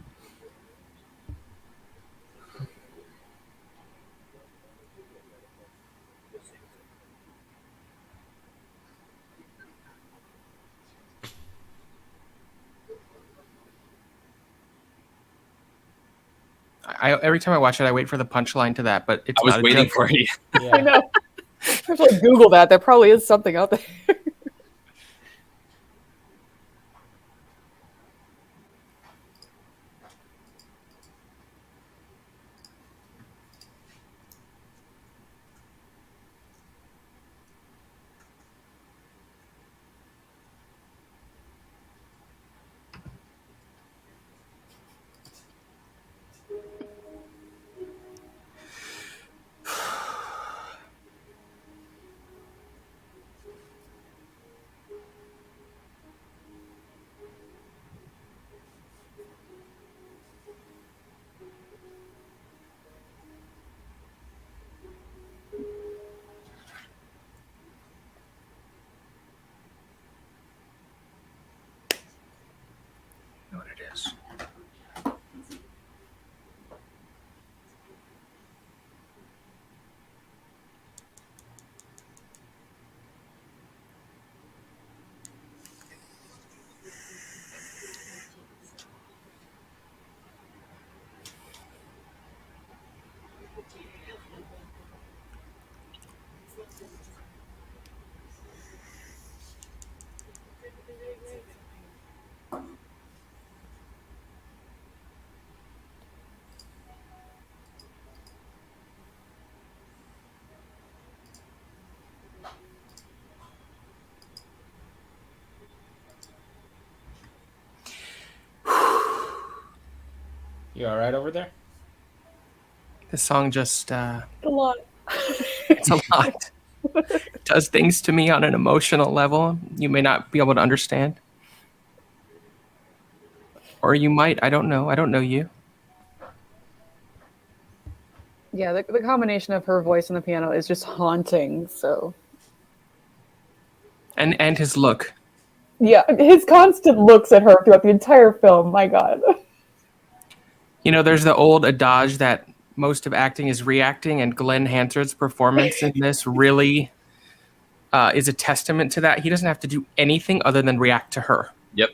Speaker 2: Every time I watch it, I wait for the punchline to that, but it's
Speaker 3: I was
Speaker 2: not a
Speaker 3: waiting
Speaker 2: joke.
Speaker 3: for you.
Speaker 4: I know. I have to like Google that. There probably is something out there.
Speaker 1: You all right over there?
Speaker 2: This song just
Speaker 4: A lot.
Speaker 2: it's a lot. It does things to me on an emotional level you may not be able to understand. Or you might. I don't know. I don't know you.
Speaker 4: Yeah, the combination of her voice and the piano is just haunting. So
Speaker 2: And his look.
Speaker 4: yeah, his constant looks at her throughout the entire film. My God.
Speaker 2: You know, there's the old adage that most of acting is reacting, and Glenn Hansard's performance in this really is a testament to that. He doesn't have to do anything other than react to her.
Speaker 3: Yep.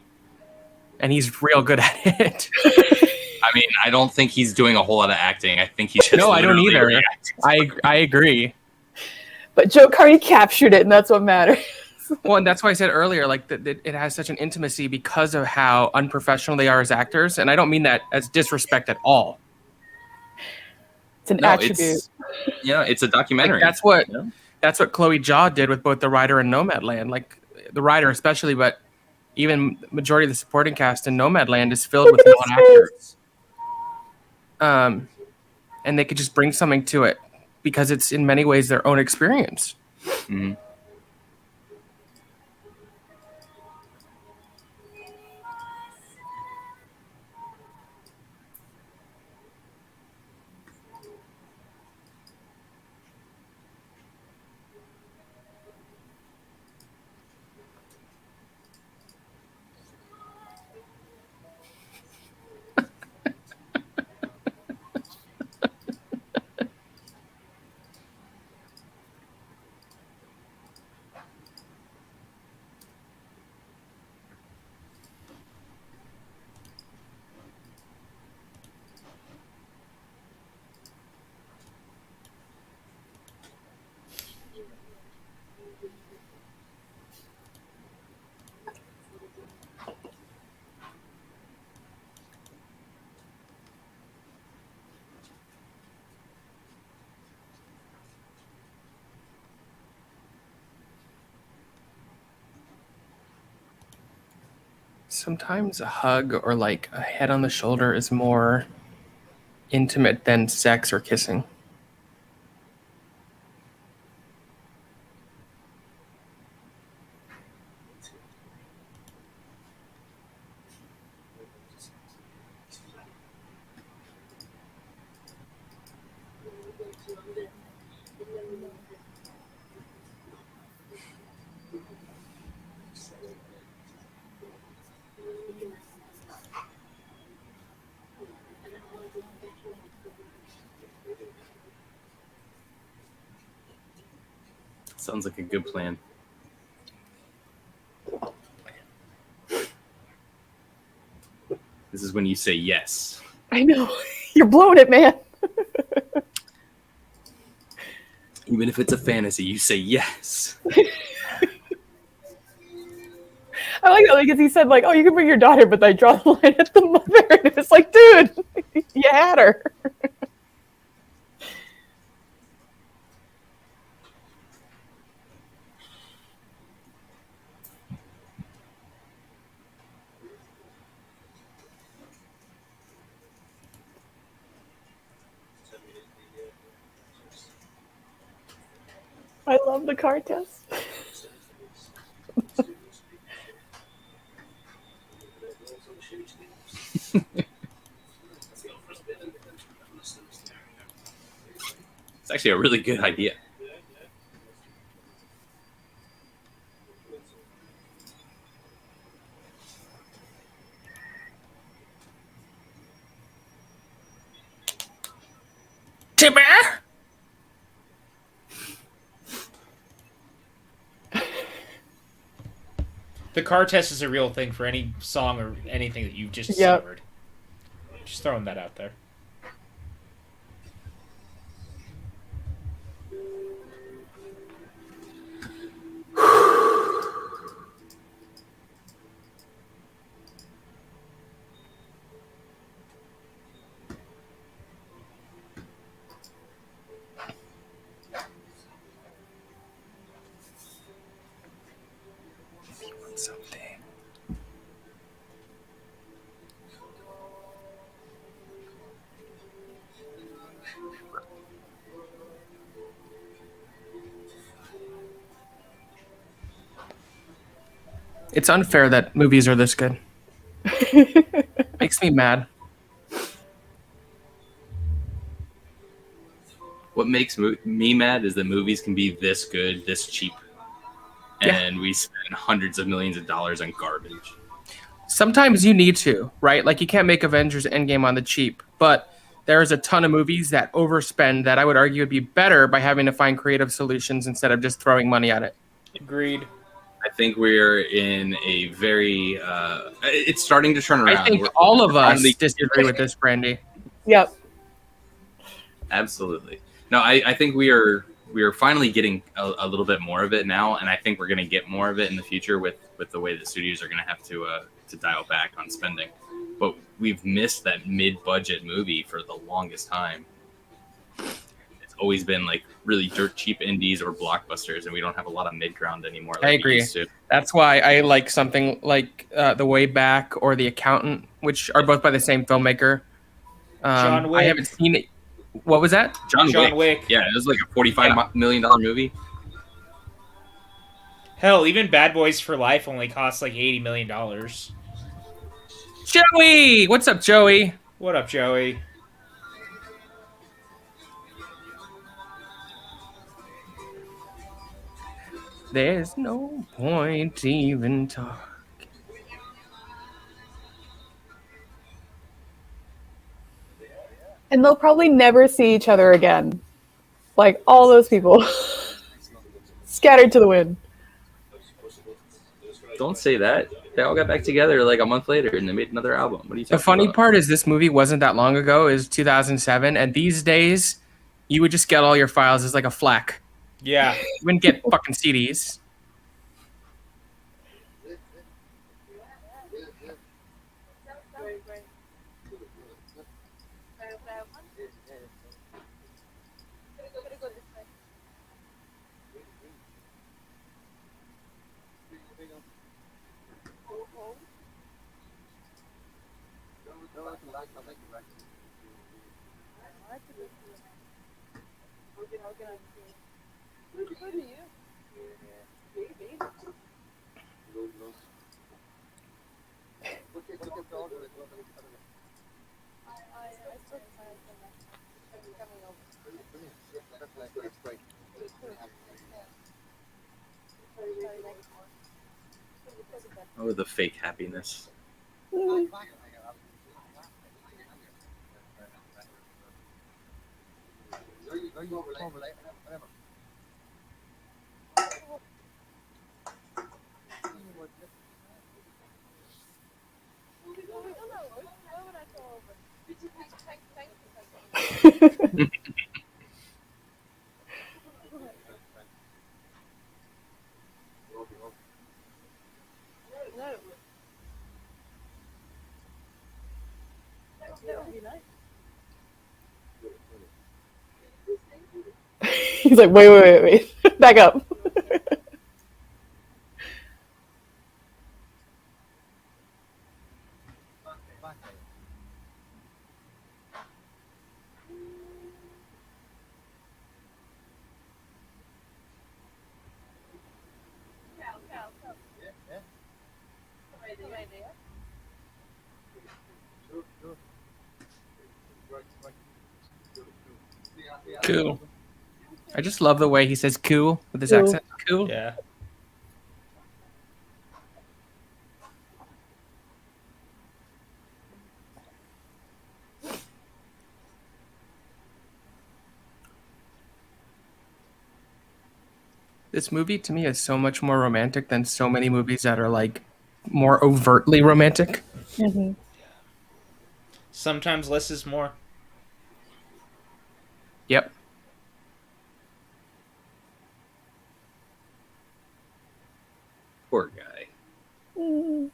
Speaker 2: And he's real good at it.
Speaker 3: I mean, I don't think he's doing a whole lot of acting. I think he's just
Speaker 2: No, I don't either.
Speaker 3: reacting.
Speaker 2: I agree.
Speaker 4: But Joe Carney captured it, and that's what matters.
Speaker 2: Well, and that's why I said earlier, like that it has such an intimacy because of how unprofessional they are as actors, and I don't mean that as disrespect at all.
Speaker 4: It's an
Speaker 3: No,
Speaker 4: attribute.
Speaker 3: it's a documentary.
Speaker 2: Like that's what Chloe Zhao did with both The Rider and Nomadland. Like The Rider especially, but even the majority of the supporting cast in Nomadland is filled with non-actors. And they could just bring something to it because it's in many ways their own experience.
Speaker 3: Mm-hmm.
Speaker 2: Sometimes a hug or like a head on the shoulder is more intimate than sex or kissing.
Speaker 3: Sounds like a good plan. This is when you say yes.
Speaker 4: I know. You're blowing it, man.
Speaker 3: Even if it's a fantasy, you say yes.
Speaker 4: I like that because he said, like, oh, you can bring your daughter, but I draw the line at the mother. And it was like, dude, you had her. I love the car test.
Speaker 3: It's actually a really good idea.
Speaker 1: Timber! The car test is a real thing for any song or anything that you've just discovered. Just throwing that out there.
Speaker 2: Something. It's unfair that movies are this good. Makes me mad.
Speaker 3: What makes me mad is that movies can be this good, this cheap, and we spend hundreds of millions of dollars on garbage.
Speaker 2: Sometimes you need to, right? Like you can't make Avengers Endgame on the cheap, but there's a ton of movies that overspend that I would argue would be better by having to find creative solutions instead of just throwing money at it.
Speaker 1: Agreed.
Speaker 3: I think we're in a very. It's starting to turn around.
Speaker 2: I think all of us disagree with this, Brandy.
Speaker 4: Yep.
Speaker 3: Absolutely. No, I think we are finally getting a little bit more of it now, and I think we're going to get more of it in the future with the way that studios are going to have to dial back on spending. But we've missed that mid-budget movie for the longest time. It's always been like really dirt cheap indies or blockbusters, and we don't have a lot of mid-ground anymore. Like
Speaker 2: I agree.
Speaker 3: We used to.
Speaker 2: That's why I like something like The Way Back or The Accountant, which are both by the same filmmaker.
Speaker 1: John Wick.
Speaker 2: I haven't seen it. What was that?
Speaker 1: John Wick.
Speaker 3: Yeah, it was like a $45 million movie.
Speaker 1: Hell, even Bad Boys for Life only cost like $80 million.
Speaker 2: Joey! What's up, Joey?
Speaker 1: What up, Joey?
Speaker 2: There's no point even talking.
Speaker 4: And they'll probably never see each other again. Like all those people scattered to the wind.
Speaker 3: Don't say that. They all got back together like a month later and they made another album. What are you talking
Speaker 2: The funny
Speaker 3: about?
Speaker 2: part is this movie wasn't that long ago. It was 2007. And these days, you would just get all your files as like a FLAC.
Speaker 1: Yeah.
Speaker 2: You wouldn't get fucking CDs.
Speaker 3: Oh, the fake happiness.
Speaker 4: He's like, wait. Back up.
Speaker 2: Cool. I just love the way he says cool with his
Speaker 4: Cool.
Speaker 2: accent. Cool.
Speaker 1: Yeah.
Speaker 2: This movie to me is so much more romantic than so many movies that are like more overtly romantic.
Speaker 4: Mm-hmm.
Speaker 1: Sometimes less is more.
Speaker 2: Yep.
Speaker 3: Poor guy.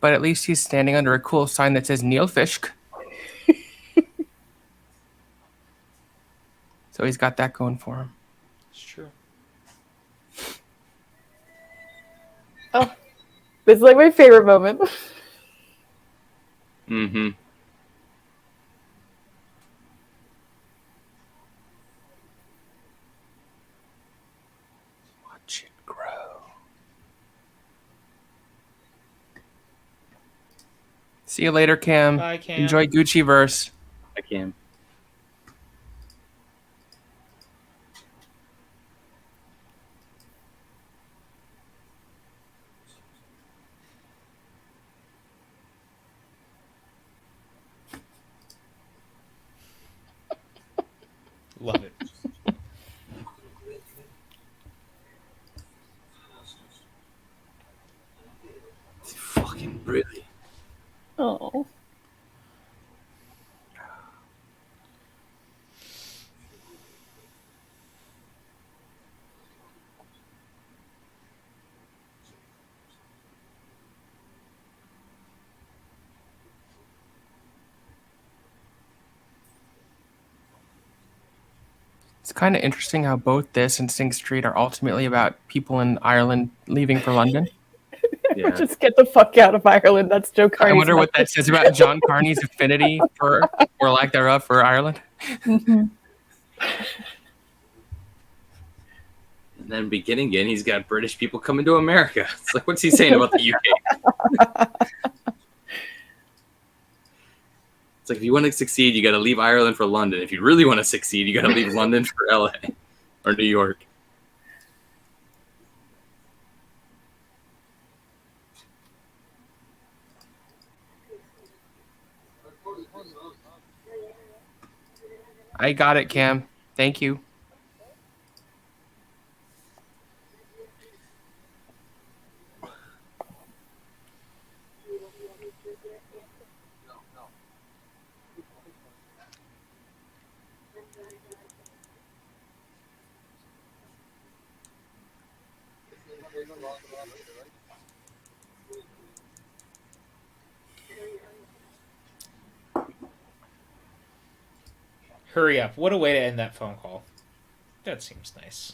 Speaker 2: But at least he's standing under a cool sign that says Neil Fishk. So he's got that going for him.
Speaker 1: It's true.
Speaker 4: Oh, this is like my favorite moment.
Speaker 3: Mm-hmm.
Speaker 2: Watch it grow. See you later, Cam.
Speaker 1: Bye, Cam.
Speaker 2: Enjoy Gucci verse.
Speaker 3: I can.
Speaker 1: Love it.
Speaker 3: It's fucking brilliant.
Speaker 4: Oh.
Speaker 2: It's kind of interesting how both this and Sing Street are ultimately about people in Ireland leaving for London.
Speaker 3: Yeah.
Speaker 4: Just get the fuck out of Ireland. That's Joe Carney's
Speaker 2: I wonder what that
Speaker 4: message.
Speaker 2: says about John Carney's affinity for, or lack thereof, for Ireland.
Speaker 4: Mhm.
Speaker 3: And then beginning again, he's got British people coming to America. It's like, what's he saying about the UK? It's like, if you want to succeed, you got to leave Ireland for London. If you really want to succeed, you got to leave London for LA or New York.
Speaker 2: I got it, Cam. Thank you.
Speaker 1: Hurry up. What a way to end that phone call. That seems nice.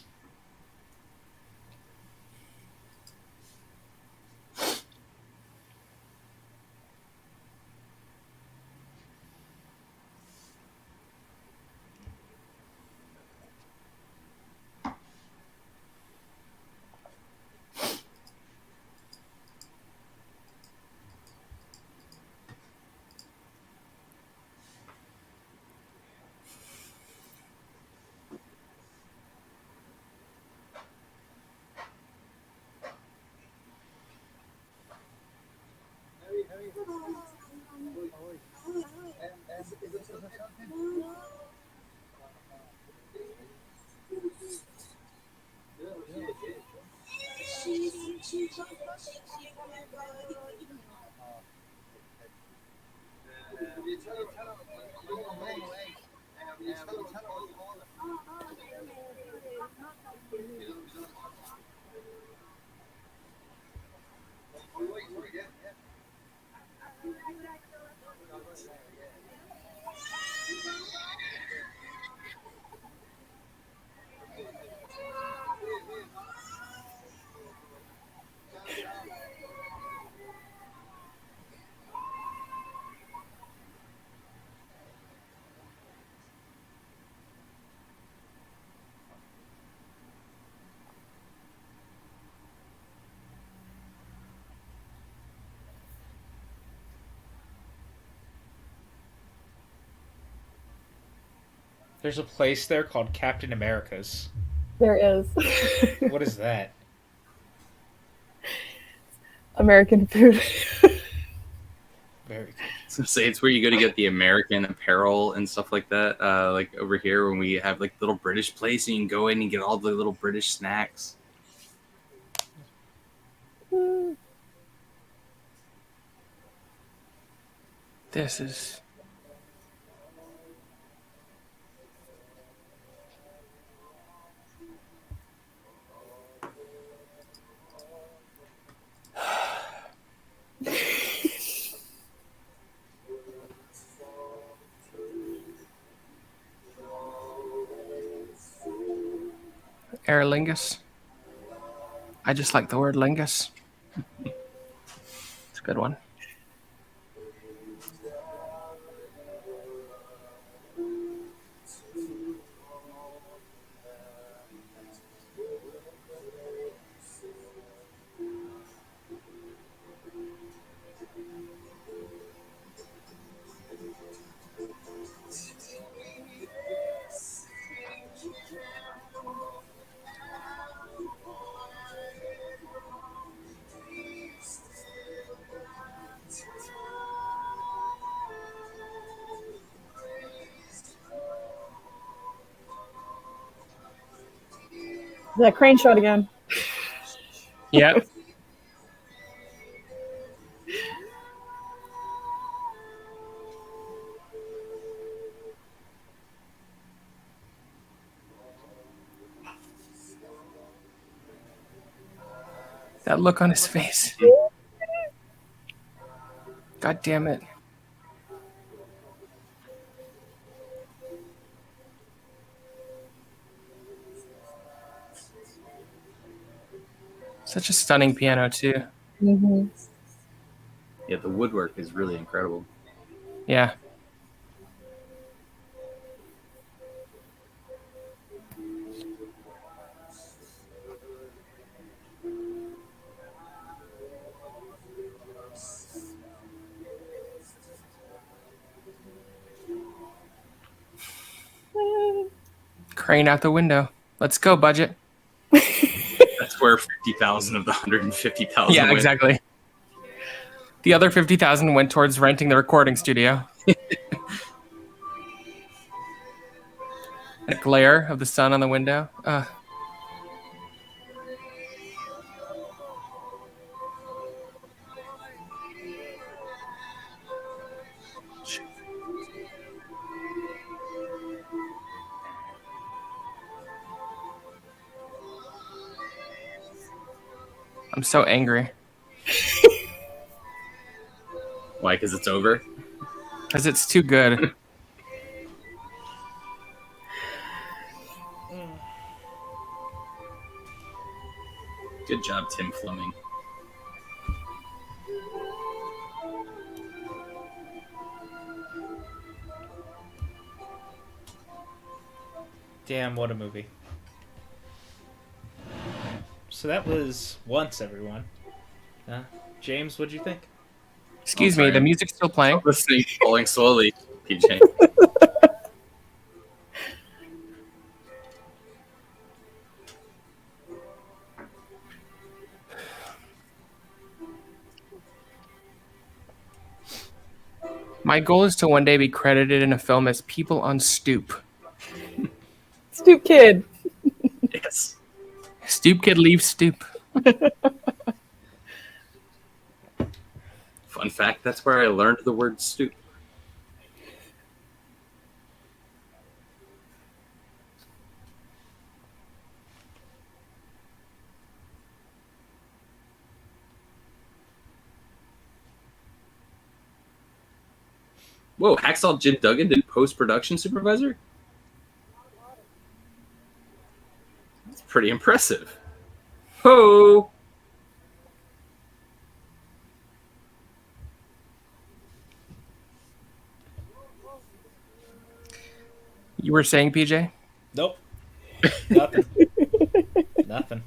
Speaker 1: There's a place there called Captain America's.
Speaker 4: There is.
Speaker 1: What is that?
Speaker 4: American food.
Speaker 1: Very good.
Speaker 3: So say it's where you go to get the American apparel and stuff like that. Like over here when we have like little British place and you can go in and get all the little British snacks.
Speaker 2: This is... Aer lingus. I just like the word lingus. It's a good one.
Speaker 4: That crane shot again.
Speaker 2: Yep. That look on his face. God damn it. Such a stunning piano, too.
Speaker 4: Mm-hmm.
Speaker 3: Yeah, the woodwork is really incredible.
Speaker 2: Yeah. Crane out the window. Let's go, budget.
Speaker 3: That's where 50,000 of the 150,000
Speaker 2: Yeah,
Speaker 3: went.
Speaker 2: exactly. The other 50,000 went towards renting the recording studio. That glare of the sun on the window. I'm so angry.
Speaker 3: Why? Because it's over?
Speaker 2: Because it's too good.
Speaker 3: Good job, Tim Fleming.
Speaker 1: Damn, what a movie. So that was Once, everyone. James, what'd you think?
Speaker 2: Excuse me, the music's still playing.
Speaker 3: Listening, falling slowly, PJ.
Speaker 2: My goal is to one day be credited in a film as People on Stoop.
Speaker 4: Stoop Kid.
Speaker 3: Yes.
Speaker 2: Stoop Kid leaves Stoop.
Speaker 3: Fun fact, that's where I learned the word stoop. Whoa, Hacksaw Jim Duggan did post-production supervisor? That's pretty impressive. Ho!
Speaker 2: You were saying, PJ?
Speaker 1: Nope. Nothing. Nothing.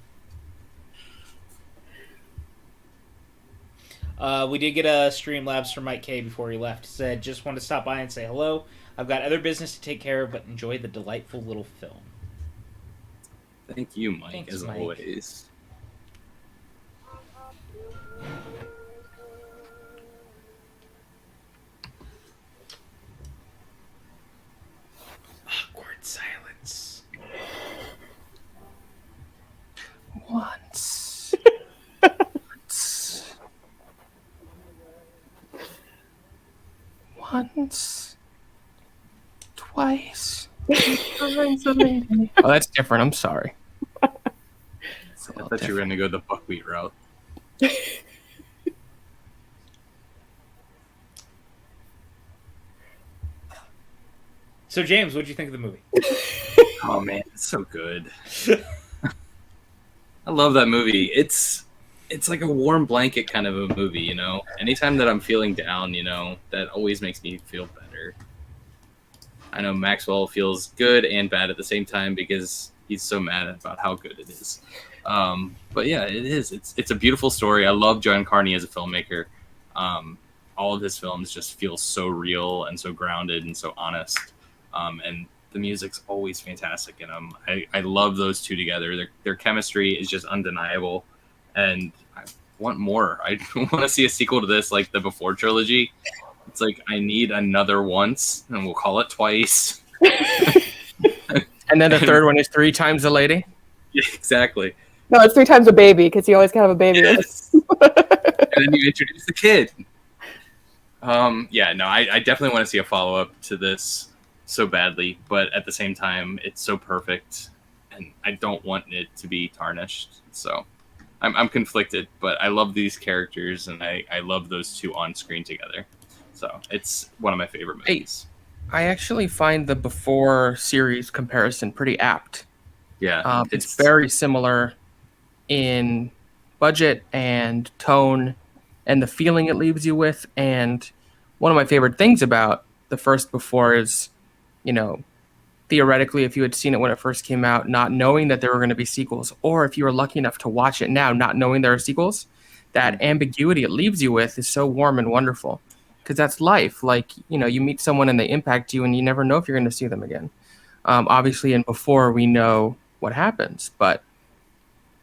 Speaker 1: We did get a Streamlabs from Mike K before he left. He said, just want to stop by and say hello. I've got other business to take care of, but enjoy the delightful little film.
Speaker 3: Thank you, Mike,
Speaker 1: Thanks,
Speaker 3: as
Speaker 1: Mike.
Speaker 3: always.
Speaker 1: Awkward silence.
Speaker 2: Once. Once. Twice. Oh, that's different. I'm sorry.
Speaker 3: I thought you were going to go the buckwheat route.
Speaker 1: So, James, what'd you think of the movie?
Speaker 3: Oh, man, it's so good. I love that movie. It's like a warm blanket kind of a movie, you know? Anytime that I'm feeling down, you know, that always makes me feel better. I know Maxwell feels good and bad at the same time because he's so mad about how good it is. But yeah, it is. It's a beautiful story. I love John Carney as a filmmaker. All of his films just feel so real and so grounded and so honest. And the music's always fantastic in them. I love those two together. Their chemistry is just undeniable. And I want more. I want to see a sequel to this, like the Before trilogy. It's like, I need another Once, and we'll call it Twice.
Speaker 2: And then the third one is 3 Times a Lady.
Speaker 3: Yeah, exactly.
Speaker 4: No, it's 3 times a baby because you always can have a baby.
Speaker 3: Yes. And then you introduce the kid. Yeah, no, I definitely want to see a follow up to this so badly, but at the same time, it's so perfect, and I don't want it to be tarnished. So I'm conflicted, but I love these characters, and I love those two on screen together. So it's one of my favorite movies.
Speaker 2: I actually find the before series comparison pretty apt.
Speaker 3: Yeah,
Speaker 2: It's very similar in budget and tone and the feeling it leaves you with. And one of my favorite things about the first before is, theoretically, if you had seen it when it first came out, not knowing that there were going to be sequels, or if you were lucky enough to watch it now, not knowing there are sequels, that ambiguity it leaves you with is so warm and wonderful. Because that's life. Like, you meet someone and they impact you and you never know if you're going to see them again. Obviously, in before, we know what happens, but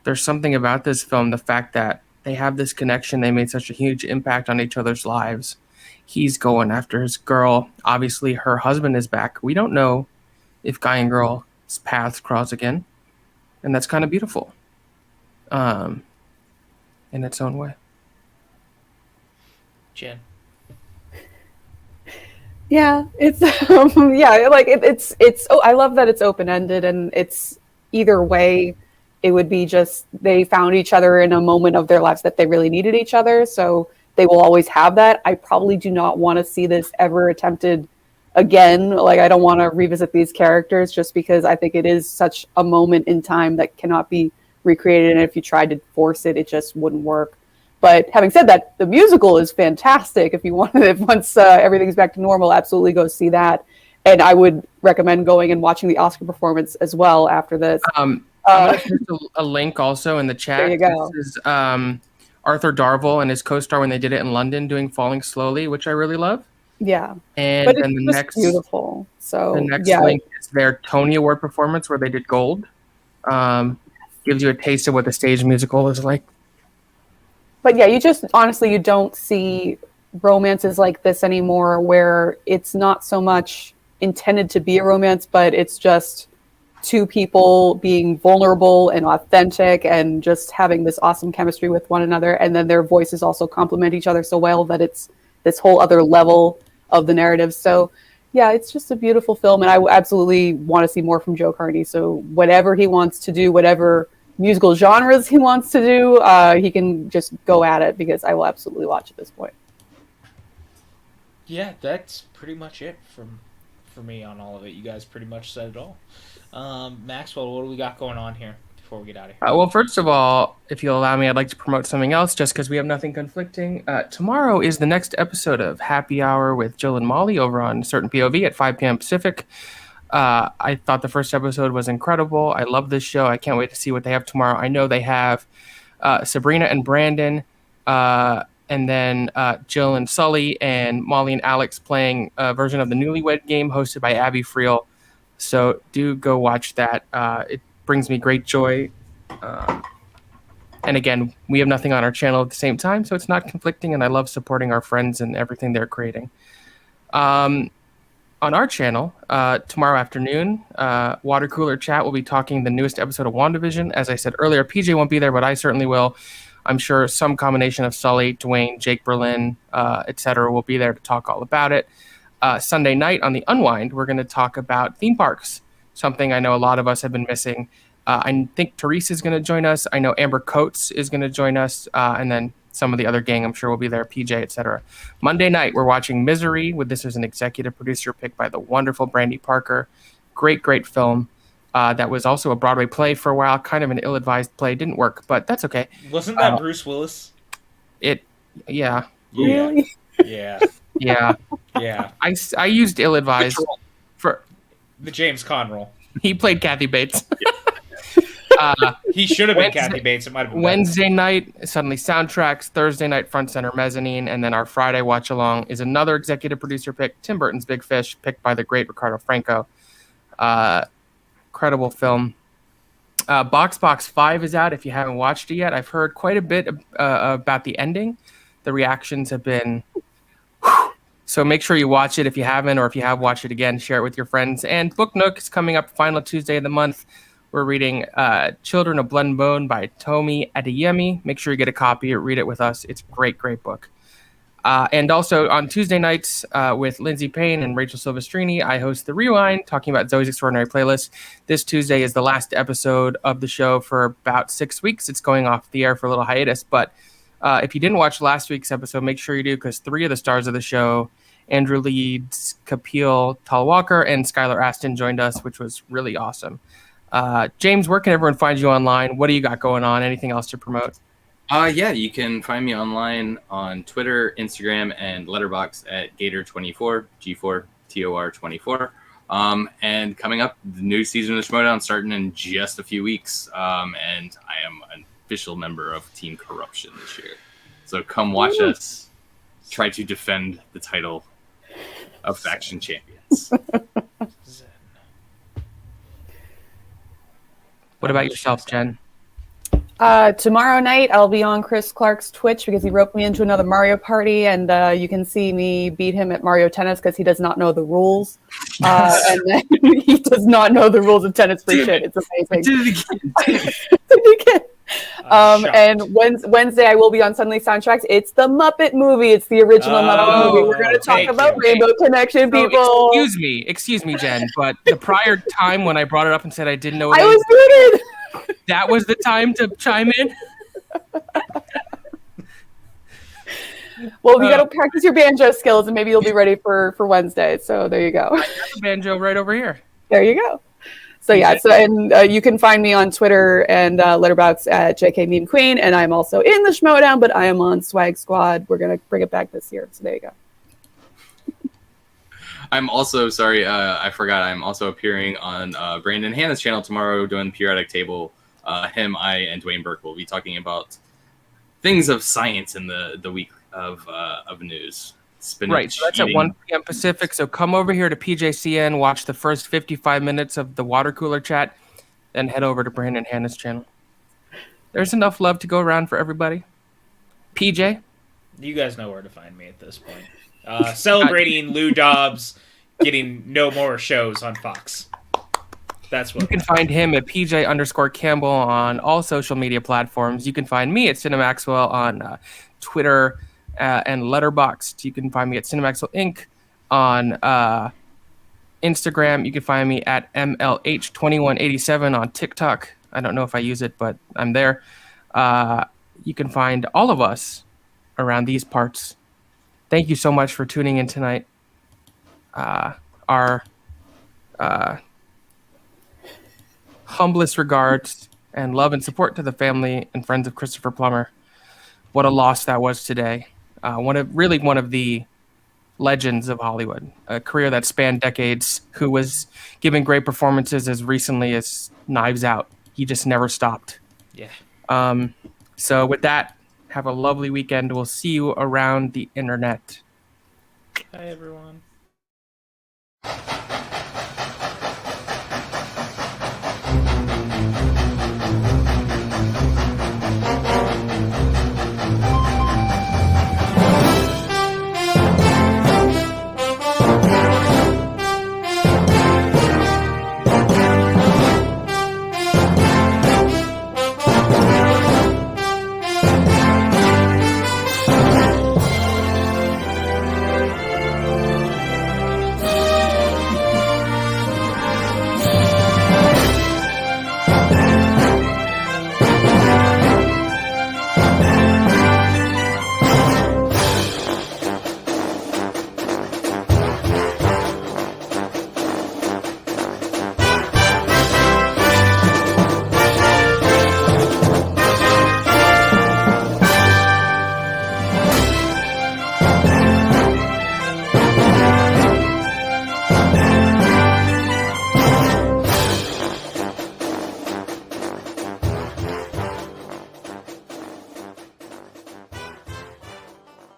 Speaker 2: there's something about this film, the fact that they have this connection, they made such a huge impact on each other's lives. He's going after his girl. Obviously, her husband is back. We don't know if guy and girl's paths cross again, and that's kind of beautiful in its own way.
Speaker 1: Jen.
Speaker 4: Yeah, it's it's. Oh, I love that it's open ended, and it's either way. It would be just they found each other in a moment of their lives that they really needed each other, so they will always have that. I probably do not want to see this ever attempted again. Like, I don't want to revisit these characters just because I think it is such a moment in time that cannot be recreated, and if you tried to force it, it just wouldn't work. But having said that, the musical is fantastic. If you wanted it once everything's back to normal, absolutely go see that. And I would recommend going and watching the Oscar performance as well after this.
Speaker 2: I'm going to put a link also in the chat.
Speaker 4: There you go.
Speaker 2: This is Arthur Darvill and his co-star when they did it in London doing Falling Slowly, which I really love.
Speaker 4: Yeah.
Speaker 2: And
Speaker 4: but
Speaker 2: then
Speaker 4: it's
Speaker 2: the
Speaker 4: just
Speaker 2: next
Speaker 4: beautiful. So
Speaker 2: the next link is their Tony Award performance where they did Gold. Gives you a taste of what the stage musical is like.
Speaker 4: But yeah, you just honestly, you don't see romances like this anymore where it's not so much intended to be a romance, but it's just two people being vulnerable and authentic and just having this awesome chemistry with one another. And then their voices also complement each other so well that it's this whole other level of the narrative. So yeah, it's just a beautiful film. And I absolutely want to see more from Joe Carney. So whatever he wants to do, whatever musical genres he wants to do, he can just go at it because I will absolutely watch at this point.
Speaker 1: Yeah, that's pretty much it for me on all of it. You guys pretty much said it all. Maxwell, what do we got going on here before we get out of here?
Speaker 2: Well, first of all, if you'll allow me, I'd like to promote something else just because we have nothing conflicting. Tomorrow is the next episode of Happy Hour with Jill and Molly over on Certain POV at 5 p.m. Pacific. I thought the first episode was incredible. I love this show. I can't wait to see what they have tomorrow. I know they have Sabrina and Brandon, and then Jill and Sully, and Molly and Alex playing a version of the Newlywed Game hosted by Abby Friel. So do go watch that. It brings me great joy. And again, we have nothing on our channel at the same time, so it's not conflicting, and I love supporting our friends and everything they're creating. On our channel, tomorrow afternoon, Water Cooler Chat will be talking the newest episode of WandaVision. As I said earlier, PJ won't be there, but I certainly will. I'm sure some combination of Sully, Dwayne, Jake Berlin, etc. will be there to talk all about it. Sunday night on the Unwind, we're going to talk about theme parks, something I know a lot of us have been missing. I think Therese is going to join us. I know Amber Coates is going to join us, and then some of the other gang I'm sure will be there, PJ, etc. Monday night, we're watching Misery. This is an executive producer pick by the wonderful Brandy Parker. Great, great film. That was also a Broadway play for a while, kind of an ill-advised play. Didn't work, but that's okay.
Speaker 1: Wasn't that Bruce Willis?
Speaker 2: Yeah.
Speaker 4: Really?
Speaker 1: Yeah.
Speaker 2: Yeah.
Speaker 1: Yeah.
Speaker 2: I used ill-advised for
Speaker 1: The James Caan role.
Speaker 2: He played Kathy Bates.
Speaker 1: He should have been Kathy Bates. It might have been
Speaker 2: Wednesday night, suddenly soundtracks. Thursday night, Front Center Mezzanine. And then our Friday watch along is another executive producer pick, Tim Burton's Big Fish, picked by the great Ricardo Franco. Incredible film. Box 5 is out if you haven't watched it yet. I've heard quite a bit about the ending. The reactions have been... So make sure you watch it if you haven't, or if you have, watch it again, share it with your friends. And Book Nook is coming up final Tuesday of the month. We're reading Children of Blood and Bone by Tomi Adeyemi. Make sure you get a copy or read it with us. It's a great, great book. And also on Tuesday nights with Lindsay Payne and Rachel Silvestrini, I host The Rewind, talking about Zoe's Extraordinary Playlist. This Tuesday is the last episode of the show for about 6 weeks. It's going off the air for a little hiatus. But if you didn't watch last week's episode, make sure you do, because 3 of the stars of the show, Andrew Leeds, Kapil Talwalkar, and Skylar Aston joined us, which was really awesome. James, where can everyone find you online? What do you got going on? Anything else to promote?
Speaker 3: Yeah, you can find me online on Twitter, Instagram, and Letterboxd at Gator24, G4TOR24. And coming up, the new season of the Schmodown starting in just a few weeks. And I am an official member of Team Corruption this year. So come watch us try to defend the title of Faction Champions.
Speaker 2: What about yourself, Jen?
Speaker 4: Tomorrow night, I'll be on Chris Clark's Twitch because he roped me into another Mario Party, and you can see me beat him at Mario Tennis because he does not know the rules. And then he does not know the rules of tennis for shit. It's amazing. Did it again. And Wednesday, I will be on Suddenly Soundtracks. It's the Muppet movie. It's the original Muppet movie. We're going to talk about Rainbow Connection, people.
Speaker 2: Excuse me, Jen, but the prior time when I brought it up and said I didn't know
Speaker 4: I was muted.
Speaker 2: That was the time to chime in.
Speaker 4: Well, you got to practice your banjo skills, and maybe you'll be ready for Wednesday. So there you go.
Speaker 2: I have a banjo right over here.
Speaker 4: There you go. So yeah, and you can find me on Twitter and Letterboxd at JK Meme Queen, and I'm also in the Schmodown, but I am on Swag Squad. We're gonna bring it back this year. So there you go.
Speaker 3: I'm also, I forgot. I'm also appearing on Brandon Hanna's channel tomorrow doing the Periodic Table. I, and Dwayne Burke will be talking about things of science in the week of news.
Speaker 2: Right, so that's at 1 p.m. Pacific. So come over here to PJCN, watch the first 55 minutes of the water cooler chat, then head over to Brandon Hanna's channel. There's enough love to go around for everybody. PJ?
Speaker 1: You guys know where to find me at this point. Celebrating Lou Dobbs getting no more shows on Fox. That's what
Speaker 2: you can find him at PJ_Campbell on all social media platforms. You can find me at Cinemaxwell on Twitter and Letterboxd. You can find me at Cinemaxwell Inc. on Instagram. You can find me at MLH2187 on TikTok. I don't know if I use it, but I'm there. You can find all of us around these parts. Thank you so much for tuning in tonight. Our humblest regards and love and support to the family and friends of Christopher Plummer. What a loss that was today. One of the legends of Hollywood, a career that spanned decades, who was giving great performances as recently as Knives Out. He just never stopped.
Speaker 1: Yeah.
Speaker 2: So with that, have a lovely weekend. We'll see you around the internet.
Speaker 1: Bye, everyone.